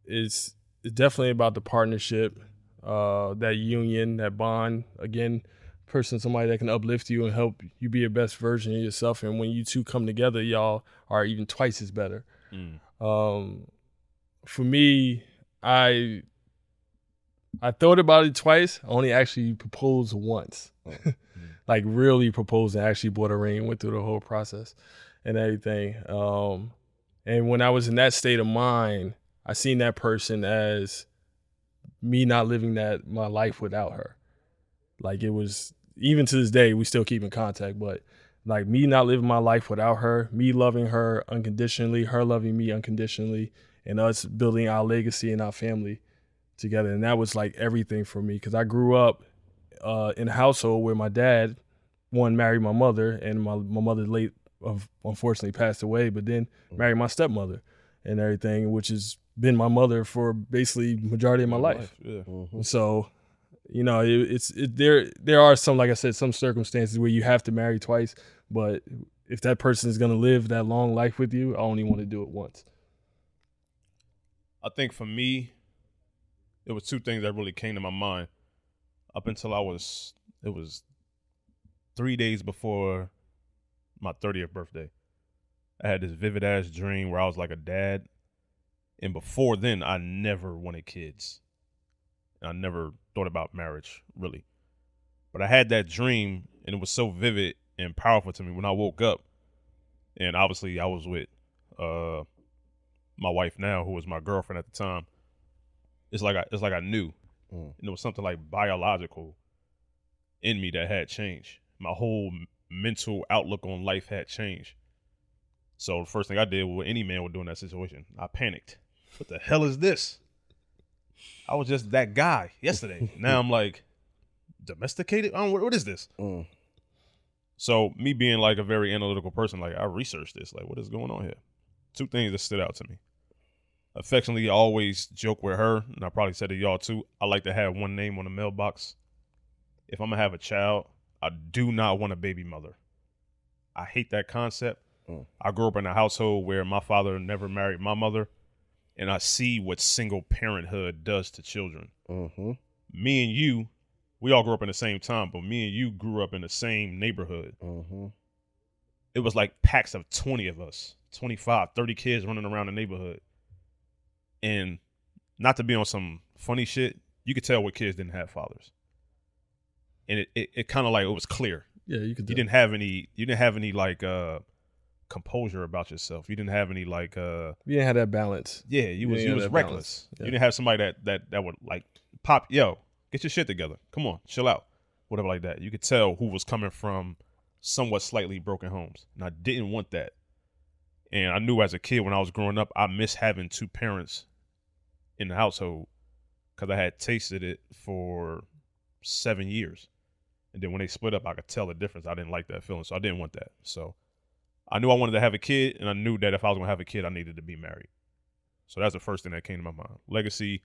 it's definitely about the partnership, that union, that bond. Again, somebody that can uplift you and help you be your best version of yourself. And when you two come together, y'all are even twice as better. For me, I thought about it twice. I only actually proposed once. Like really proposed and actually bought a ring, went through the whole process and everything. And when I was in that state of mind, I seen that person as me not living my life without her. Like it was, even to this day, we still keep in contact, but like me not living my life without her, me loving her unconditionally, her loving me unconditionally, and us building our legacy and our family together. And that was like everything for me, because I grew up in a household where my dad, married my mother, and my mother unfortunately passed away, but then married my stepmother and everything, which has been my mother for basically majority of my life. Yeah. So, you know, there are some, like I said, some circumstances where you have to marry twice, but if that person is going to live that long life with you, I only want to do it once. I think for me, it was 2 things that really came to my mind up until it was 3 days before my 30th birthday. I had this vivid ass dream where I was like a dad. And before then, I never wanted kids. I never thought about marriage, really. But I had that dream, and it was so vivid and powerful to me when I woke up. And obviously, I was with my wife now, who was my girlfriend at the time. It's like I knew. And it was something like biological in me that had changed. My whole mental outlook on life had changed. So the first thing I did, what any man would do in that situation, I panicked. What the hell is this? I was just that guy yesterday. Now I'm like, domesticated? What is this? So me being like a very analytical person, like I researched this, like what is going on here? 2 things that stood out to me. Affectionately, I always joke with her, and I probably said to y'all too, I like to have one name on the mailbox. If I'm going to have a child, I do not want a baby mother. I hate that concept. I grew up in a household where my father never married my mother, and I see what single parenthood does to children. Me and you, we all grew up in the same time, but me and you grew up in the same neighborhood. It was like packs of 20 of us, 25, 30 kids running around the neighborhood. And not to be on some funny shit, you could tell what kids didn't have fathers. And it kind of like, it was clear. Yeah, you could. You didn't have any like composure about yourself. You didn't have any like you didn't have that balance. Yeah, you was reckless. Yeah. You didn't have somebody that would like pop, yo, get your shit together. Come on, chill out. Whatever like that. You could tell who was coming from somewhat slightly broken homes. And I didn't want that. And I knew as a kid when I was growing up, I missed having 2 parents in the household because I had tasted it for 7 years. And then when they split up, I could tell the difference. I didn't like that feeling, so I didn't want that. So I knew I wanted to have a kid, and I knew that if I was going to have a kid, I needed to be married. So that's the first thing that came to my mind. Legacy,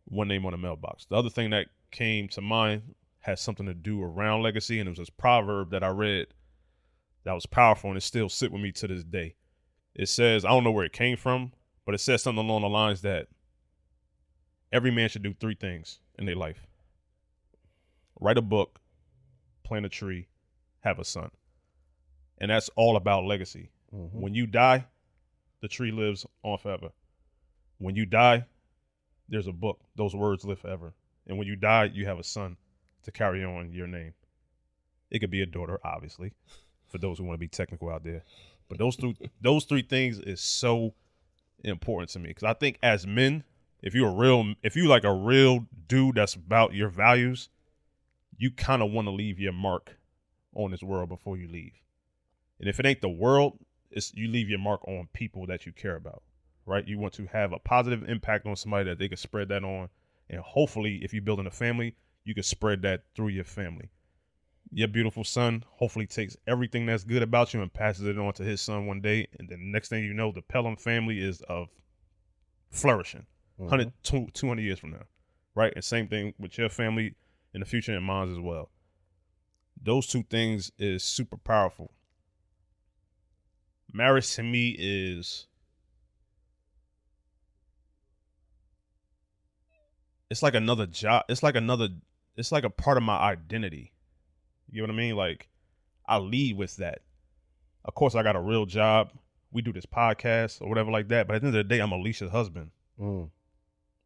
one name on the mailbox. The other thing that came to mind has something to do around legacy, and it was this proverb that I read that was powerful, and it still sit with me to this day. It says, I don't know where it came from, but it says something along the lines that every man should do 3 things in their life. Write a book, plant a tree, have a son. And that's all about legacy. When you die, the tree lives on forever. When you die, there's a book. Those words live forever. And when you die, you have a son to carry on your name. It could be a daughter, obviously, for those who want to be technical out there. But those three things is so important to me, because I think as men, if you like a real dude that's about your values, you kind of want to leave your mark on this world before you leave. And if it ain't the world, you leave your mark on people that you care about, right? You want to have a positive impact on somebody that they can spread that on. And hopefully, if you're building a family, you can spread that through your family. Your beautiful son hopefully takes everything that's good about you and passes it on to his son one day. And then the next thing you know, the Pelham family is of flourishing 100, 200 years from now, right? And same thing with your family in the future and mine as well. Those two things is super powerful. Marriage to me is, it's like another job. It's like a part of my identity. You know what I mean? Like, I lead with that. Of course, I got a real job. We do this podcast or whatever like that. But at the end of the day, I'm Alicia's husband.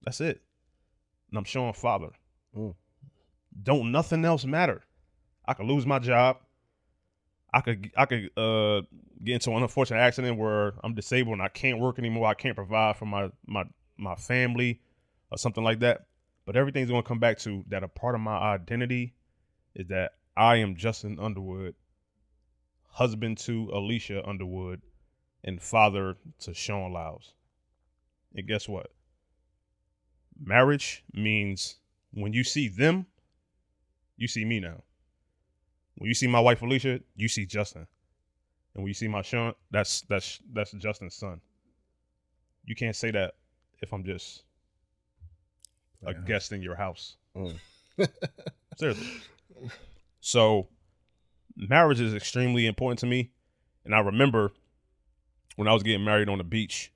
That's it. And I'm Sean's father. Don't nothing else matter. I could lose my job. I could get into an unfortunate accident where I'm disabled and I can't work anymore. I can't provide for my family or something like that. But everything's going to come back to that. A part of my identity is that I am Justin Underwood, husband to Alicia Underwood, and father to Sean Lyles. And guess what? Marriage means when you see them, you see me now. When you see my wife Alicia, you see Justin. And when you see my Sean, that's Justin's son. You can't say that if I'm just a guest in your house. Seriously. So marriage is extremely important to me. And I remember when I was getting married on the beach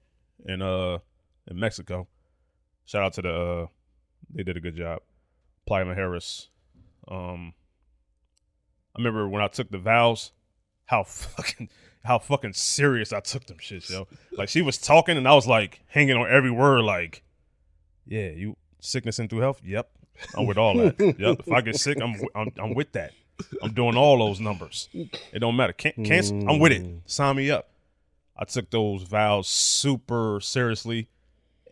in Mexico. Shout out to they did a good job. Playa Harris. I remember when I took the vows, how fucking serious I took them shits, yo. Like, she was talking and I was like hanging on every word, like, yeah, you sickness and through health? Yep. I'm with all that. Yep. If I get sick, I'm with that. I'm doing all those numbers. It don't matter. Cancer, I'm with it. Sign me up. I took those vows super seriously,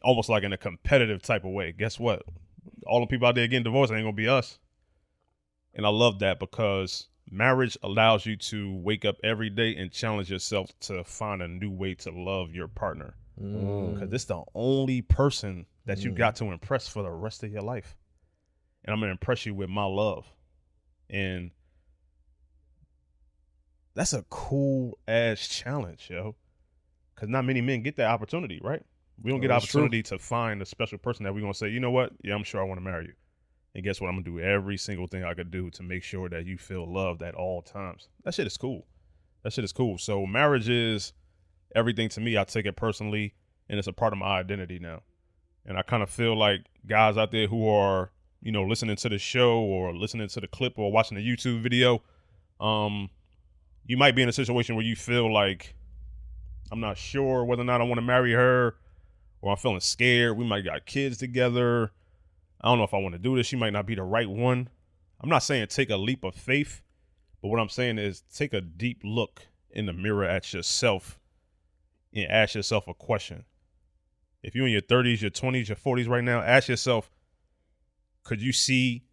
almost like in a competitive type of way. Guess what? All the people out there getting divorced ain't gonna be us. And I love that, because marriage allows you to wake up every day and challenge yourself to find a new way to love your partner. Because it's the only person that you got to impress for the rest of your life. And I'm going to impress you with my love. And that's a cool ass challenge, yo. Because not many men get that opportunity, right? We don't get the opportunity to find a special person that we're going to say, you know what? Yeah, I'm sure I want to marry you. And guess what? I'm going to do every single thing I could do to make sure that you feel loved at all times. That shit is cool. So marriage is everything to me. I take it personally, and it's a part of my identity now. And I kind of feel like guys out there who are, you know, listening to the show or listening to the clip or watching the YouTube video, you might be in a situation where you feel like, I'm not sure whether or not I want to marry her, or I'm feeling scared. We might got kids together. I don't know if I want to do this. She might not be the right one. I'm not saying take a leap of faith, but what I'm saying is take a deep look in the mirror at yourself and ask yourself a question. If you're in your 30s, your 20s, your 40s right now, ask yourself, could you see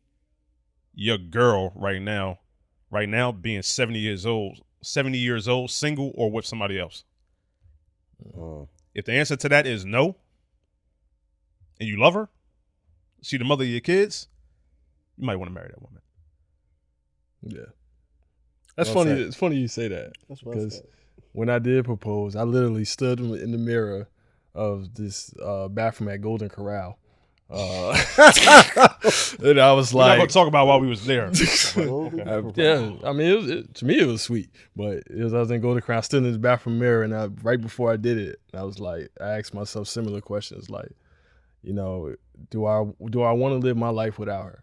your girl right now being 70 years old, single or with somebody else? If the answer to that is no, and you love her, she the mother of your kids, you might want to marry that woman. Yeah. That's funny. It's funny you say that. Because when I did propose, I literally stood in the mirror of this bathroom at Golden Corral. And I was like, we're not gonna talk about while we was there. Yeah, I mean, to me it was sweet, but I was in Golden Corral, stood in the bathroom mirror, and right before I did it, I was like, I asked myself similar questions, like, you know, do I want to live my life without her?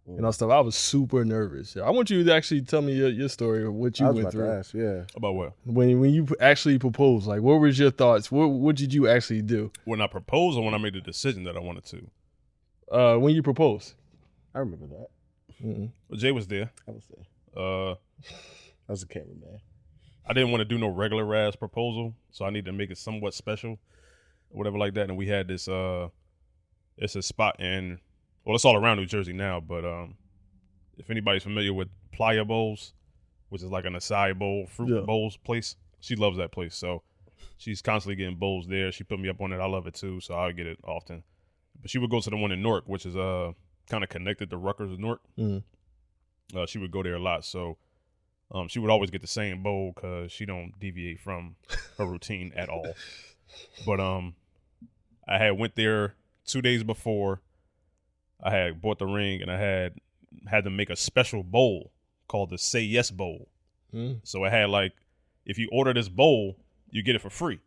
You know, stuff. I was super nervous. I want you to actually tell me your story of what you went through. About what? When you actually proposed, like, what was your thoughts? What did you actually do? When I proposed, or when I made the decision that I wanted to? When you proposed. I remember that. Well, Jay was there. I was there. Uh, I was a cameraman. I didn't want to do no regular ass proposal, so I needed to make it somewhat special, or whatever like that. And we had this. It's a spot in. Well, it's all around New Jersey now, but if anybody's familiar with Playa Bowls, which is like an acai bowl, fruit bowls place, she loves that place. So she's constantly getting bowls there. She put me up on it. I love it too, so I get it often. But she would go to the one in Newark, which is kind of connected to Rutgers and Newark. She would go there a lot, so she would always get the same bowl because she don't deviate from her routine at all. But I had went there 2 days before. I had bought the ring, and I had to make a special bowl called the Say Yes Bowl. So it had like, if you order this bowl, you get it for free.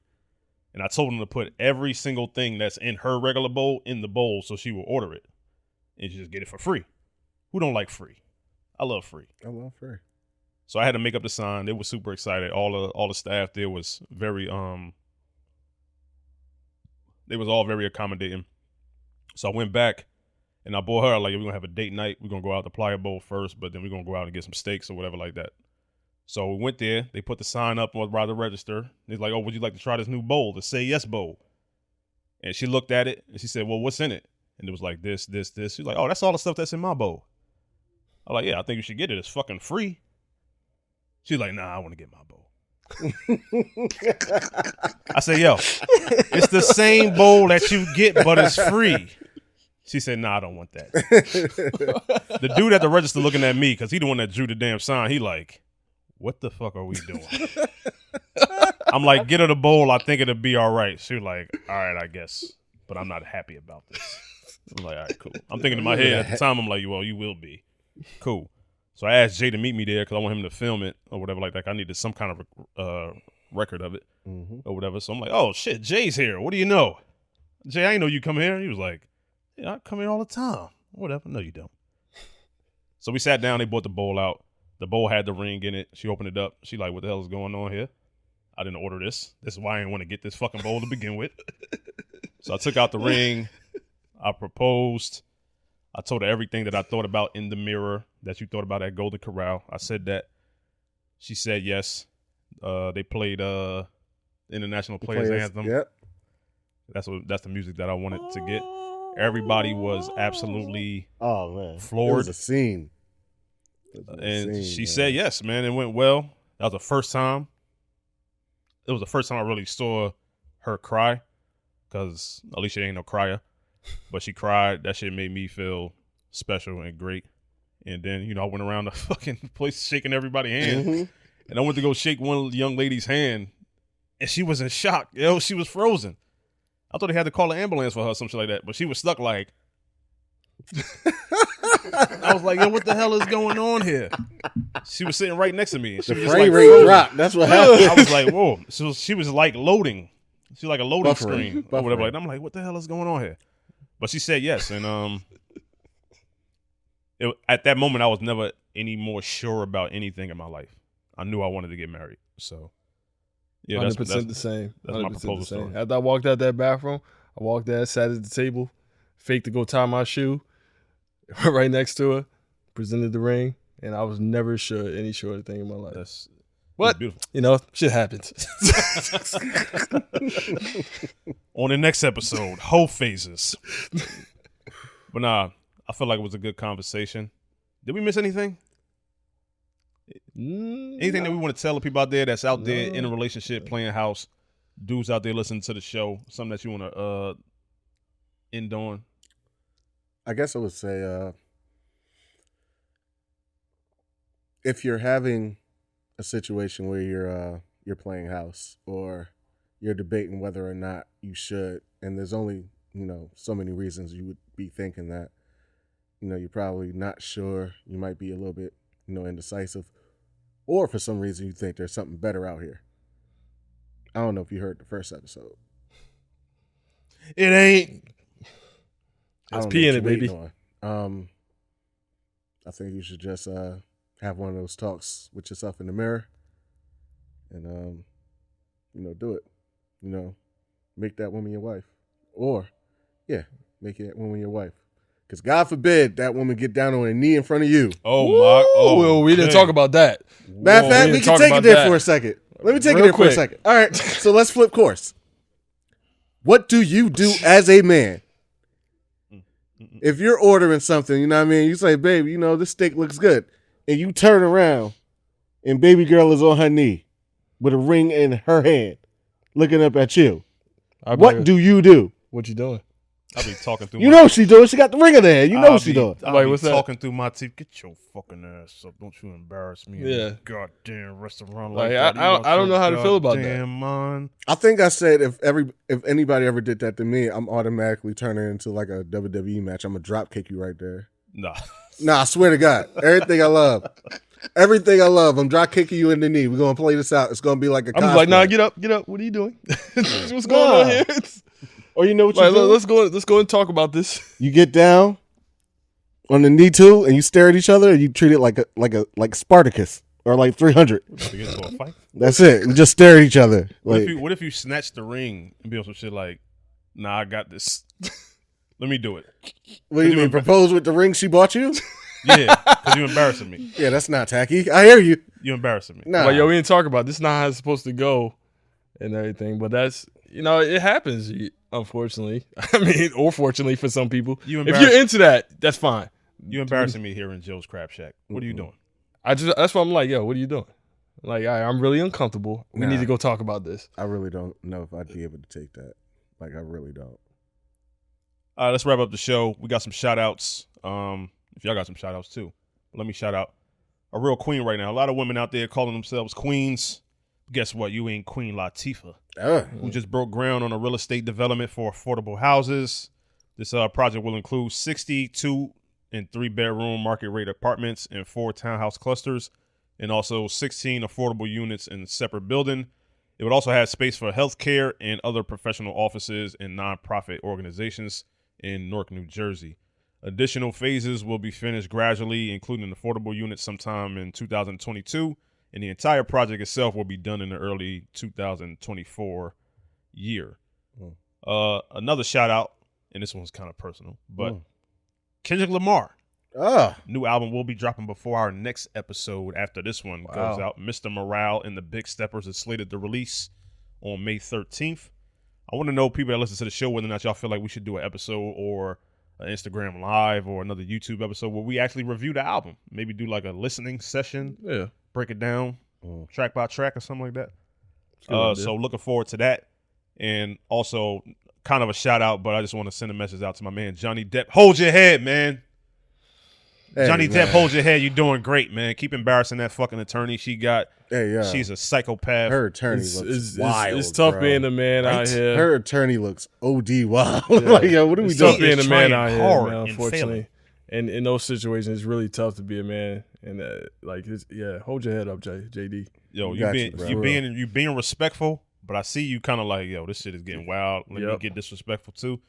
And I told them to put every single thing that's in her regular bowl in the bowl, so she will order it and just get it for free. Who don't like free? I love free. I love free. So I had to make up the sign. They were super excited. All the staff there was very they was all very accommodating. So I went back and I bought her like, we're gonna have a date night. We're gonna go out to Playa Bowl first, but then we're gonna go out and get some steaks or whatever like that. So we went there. They put the sign up by the register. They're like, "Oh, would you like to try this new bowl, the Say Yes Bowl?" And she looked at it and she said, "Well, what's in it?" And it was like this. She's like, "Oh, that's all the stuff that's in my bowl." I'm like, "Yeah, I think you should get it. It's fucking free." She's like, "Nah, I want to get my bowl." I said, "Yo, it's the same bowl that you get, but it's free." She said, "Nah, I don't want that." The dude at the register looking at me, because he the one that drew the damn sign, he like, "What the fuck are we doing?" I'm like, "Get her the bowl. I think it'll be all right." She was like, "All right, I guess. But I'm not happy about this." I'm like, "All right, cool." I'm thinking in my head at the time, I'm like, "Well, you will be." Cool. So I asked Jay to meet me there because I want him to film it or whatever like that. I needed some kind of record of it or whatever. So I'm like, "Oh, shit, Jay's here. What do you know?" "Jay, I ain't know you come here." He was like, "Yeah, I come here all the time." "Whatever." "No, you don't." So we sat down. They brought the bowl out. The bowl had the ring in it. She opened it up. She like, "What the hell is going on here? I didn't order this. This is why I didn't want to get this fucking bowl to begin with." So I took out the ring. I proposed. I told her everything that I thought about in the mirror that you thought about at Golden Corral. I said that. She said yes. They played International Players Anthem. Yep. That's the music that I wanted to get. Everybody was absolutely floored. It was a scene. And she said yes, man. It went well. That was the first time. It was the first time I really saw her cry, because Alicia ain't no crier, but she cried. That shit made me feel special and great. And then, I went around the fucking place shaking everybody's hand. And I went to go shake one young lady's hand, and she was in shock. She was frozen. I thought they had to call an ambulance for her or some shit like that, but she was stuck like. I was like, "Yo, what the hell is going on here?" She was sitting right next to me. She the was frame like, rate dropped. That's what happened. I was like, "Whoa!" So she was like loading. She was like a loading screen or whatever. Like, I'm like, "What the hell is going on here?" But she said yes, and at that moment, I was never any more sure about anything in my life. I knew I wanted to get married, so yeah, 100% the same. That's my proposal story. After I walked out that bathroom, I walked there, sat at the table, faked to go tie my shoe, right next to her, presented the ring, and I was never any shorter thing in my life. That's what? Beautiful. Shit happens. On the next episode, whole phases. But nah, I feel like it was a good conversation. Did we miss anything? Anything that we want to tell the people out there that's out there in a relationship, playing house, dudes out there listening to the show, something that you want to end on? I guess I would say if you're having a situation where you're playing house or you're debating whether or not you should, and there's only so many reasons you would be thinking that, you're probably not sure, you might be a little bit indecisive, or for some reason you think there's something better out here. I don't know if you heard the first episode. It ain't. It's pee in it, baby. I think you should just have one of those talks with yourself in the mirror, and do it. Make that woman your wife, or make that woman your wife. Because God forbid that woman get down on a knee in front of you. Oh, my. Oh, well, we didn't talk about that. Matter of fact, we can take it there for a second. Let me take it there for a second. All right, so let's flip course. What do you do as a man? If you're ordering something, you know what I mean? You say, babe, you know, this steak looks good. And you turn around and baby girl is on her knee with a ring in her hand looking up at you. What do you do? What you doing? I'll be talking through You know what she doing. She got the ring in her hand. You know what she doing. I'll be talking through my teeth. Get your fucking ass up. Don't you embarrass me. Yeah. In goddamn restaurant like that. I don't know how to feel about that. Damn, man. I think I said if anybody ever did that to me, I'm automatically turning into like a WWE match. I'm going to drop kick you right there. Nah. Nah, I swear to God. Everything I love. Everything I love. I'm drop kicking you in the knee. We're going to play this out. It's going to be like a I'm like, nah, get up. What are you doing? What's going on here? Or you know what you do? Let's go and talk about this. You get down on the knee too, and you stare at each other, and you treat it like Spartacus or like 300. To get into a fight? That's it. We just stare at each other. What if you snatch the ring and be on some shit like, nah, I got this. Let me do it. What do you mean? Propose with the ring she bought you? Yeah, because you embarrassing me. Yeah, that's not tacky. I hear you. You embarrassing me. Nah. Like, yo, we didn't talk about this. Is not how it's supposed to go and everything. But that's, it happens. Unfortunately, I mean, or fortunately for some people, if you're into that, that's fine. You embarrassing me here in Joe's Crab Shack. What are you doing? That's why I'm like, yo, what are you doing? Like, I'm really uncomfortable. We need to go talk about this. I really don't know if I'd be able to take that. Like, I really don't. All right, let's wrap up the show. We got some shout outs. If y'all got some shout outs too, let me shout out a real queen right now. A lot of women out there calling themselves queens. Guess what? You ain't Queen Latifah, who just broke ground on a real estate development for affordable houses. This project will include 62 and 3-bedroom market rate apartments and 4 townhouse clusters, and also 16 affordable units in a separate building. It would also have space for healthcare and other professional offices and nonprofit organizations in Newark, New Jersey. Additional phases will be finished gradually, including affordable units sometime in 2022. And the entire project itself will be done in the early 2024 year. Another shout out, and this one's kind of personal, but Kendrick Lamar. New album will be dropping before our next episode after this one goes out. Mr. Morale and the Big Steppers is slated to release on May 13th. I want to know, people that listen to the show, whether or not y'all feel like we should do an episode or an Instagram Live or another YouTube episode where we actually review the album. Maybe do like a listening session. Yeah. Break it down track by track or something like that. So looking forward to that. And also kind of a shout out, but I just want to send a message out to my man, Johnny Depp. Hold your head, man. Hey, Johnny Depp, hold your head. You're doing great, man. Keep embarrassing that fucking attorney she got. Hey, she's a psychopath. Her attorney looks wild. It's tough bro. being a man out here. Her attorney looks OD wild. Like, yo, what are we doing? Tough being a man out here, man, unfortunately. And in those situations, it's really tough to be a man. And hold your head up, JD. Yo, you being respectful, but I see you kind of like, yo, this shit is getting wild. Let me get disrespectful too.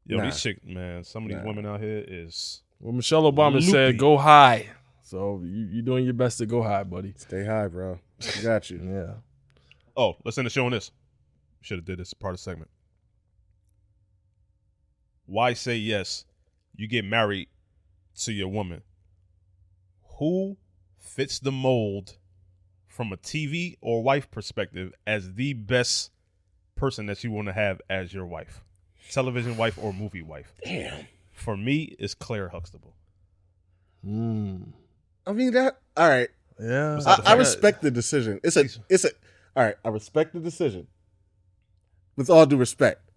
Yo, these chicks, man, some of these women out here is. Well, Michelle Obama said, "Go high." So you're doing your best to go high, buddy. Stay high, bro. I got you. Yeah. Oh, let's end the show on this. Should have did this part of the segment. Why say yes? You get married to your woman. Who fits the mold from a TV or wife perspective as the best person that you want to have as your wife? Television wife or movie wife? Damn. For me, it's Claire Huxtable. I mean that. All right. Yeah. I respect the decision. It's a. All right. I respect the decision. With all due respect,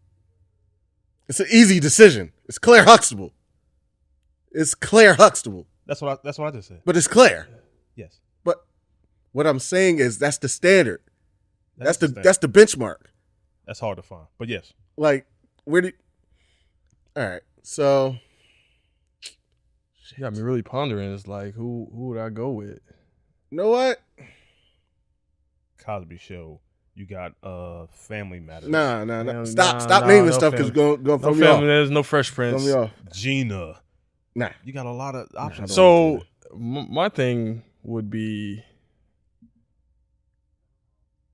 it's an easy decision. It's Claire Huxtable. It's Claire Huxtable. That's what I just said. But it's Claire. Yes. But what I'm saying is that's the standard. That's the benchmark. That's hard to find. But yes. Like, all right. So you got me really pondering. It's like, who would I go with? You know what? Cosby Show. You got Family Matters. Nah. Stop naming stuff because going throw me off. There's no Fresh Prince. Throw me off. Gina. Nah. You got a lot of options. So my thing would be,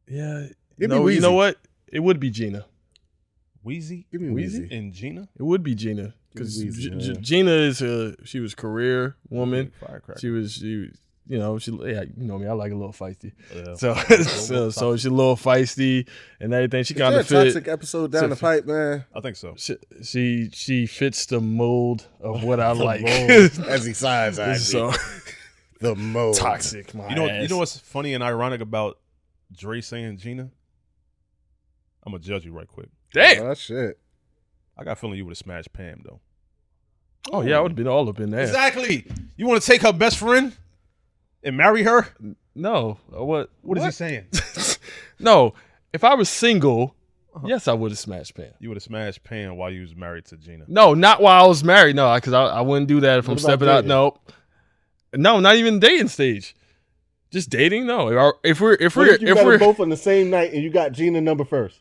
you know what? It would be Gina. Weezy Give me Weezy. and Gina. It would be Gina because Weezy, yeah. Gina is she was career woman. Firecracker. She you know me, I like a little feisty. Yeah. So she's a little feisty and everything. She kind of Is there a toxic episode down the pipe, man? I think so. She fits the mold of what I like. As he signs, I So the mold. toxic. You know what's funny and ironic about Dre saying Gina? I'm gonna judge you right quick. Damn. Oh, shit. I got a feeling you would have smashed Pam though. Oh yeah, I would have been all up in there. Exactly. You want to take her best friend and marry her? No. What What is he saying? No. If I was single, yes, I would have smashed Pam. You would have smashed Pam while you was married to Gina. No, not while I was married. No, because I wouldn't do that if I'm What about stepping out. dating? Nope. No, not even dating stage. Just dating. No. If What if you got we're them both on the same night and you got Gina number first?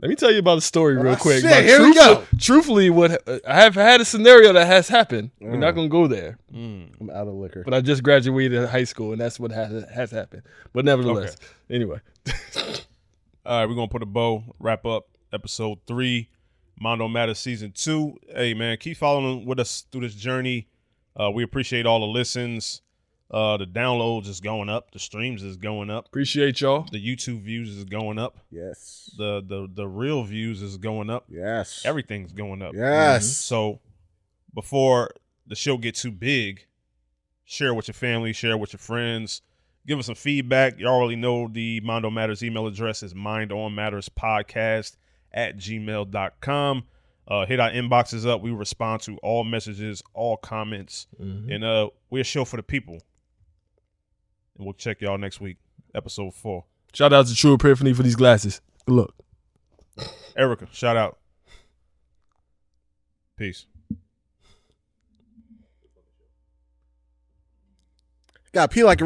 let me tell you about a story real quick. shit, Now, here we go. Truthfully, what I have had a scenario that has happened. We're not gonna go there, I'm out of liquor. but I just graduated high school, and that's what has happened. But nevertheless, anyway. All right, we're gonna put a bow, wrap up episode 3, Mondo Matters season 2. Hey man, keep following with us through this journey. We appreciate all the listens. The downloads is going up, the streams is going up, Appreciate y'all. the YouTube views is going up, Yes. the real views is going up. Yes. Everything's going up. Yes. So before the show gets too big, share with your family, share with your friends. Give us some feedback. You already know the Mondo Matters email address is mindonmatterspodcast@gmail.com. Hit our inboxes up. We respond to all messages, all comments. And we're a show for the people. And we'll check y'all next week, episode 4. Shout out to True Epiphany for these glasses. Good luck. Erica, shout out. Peace. Got to pee like a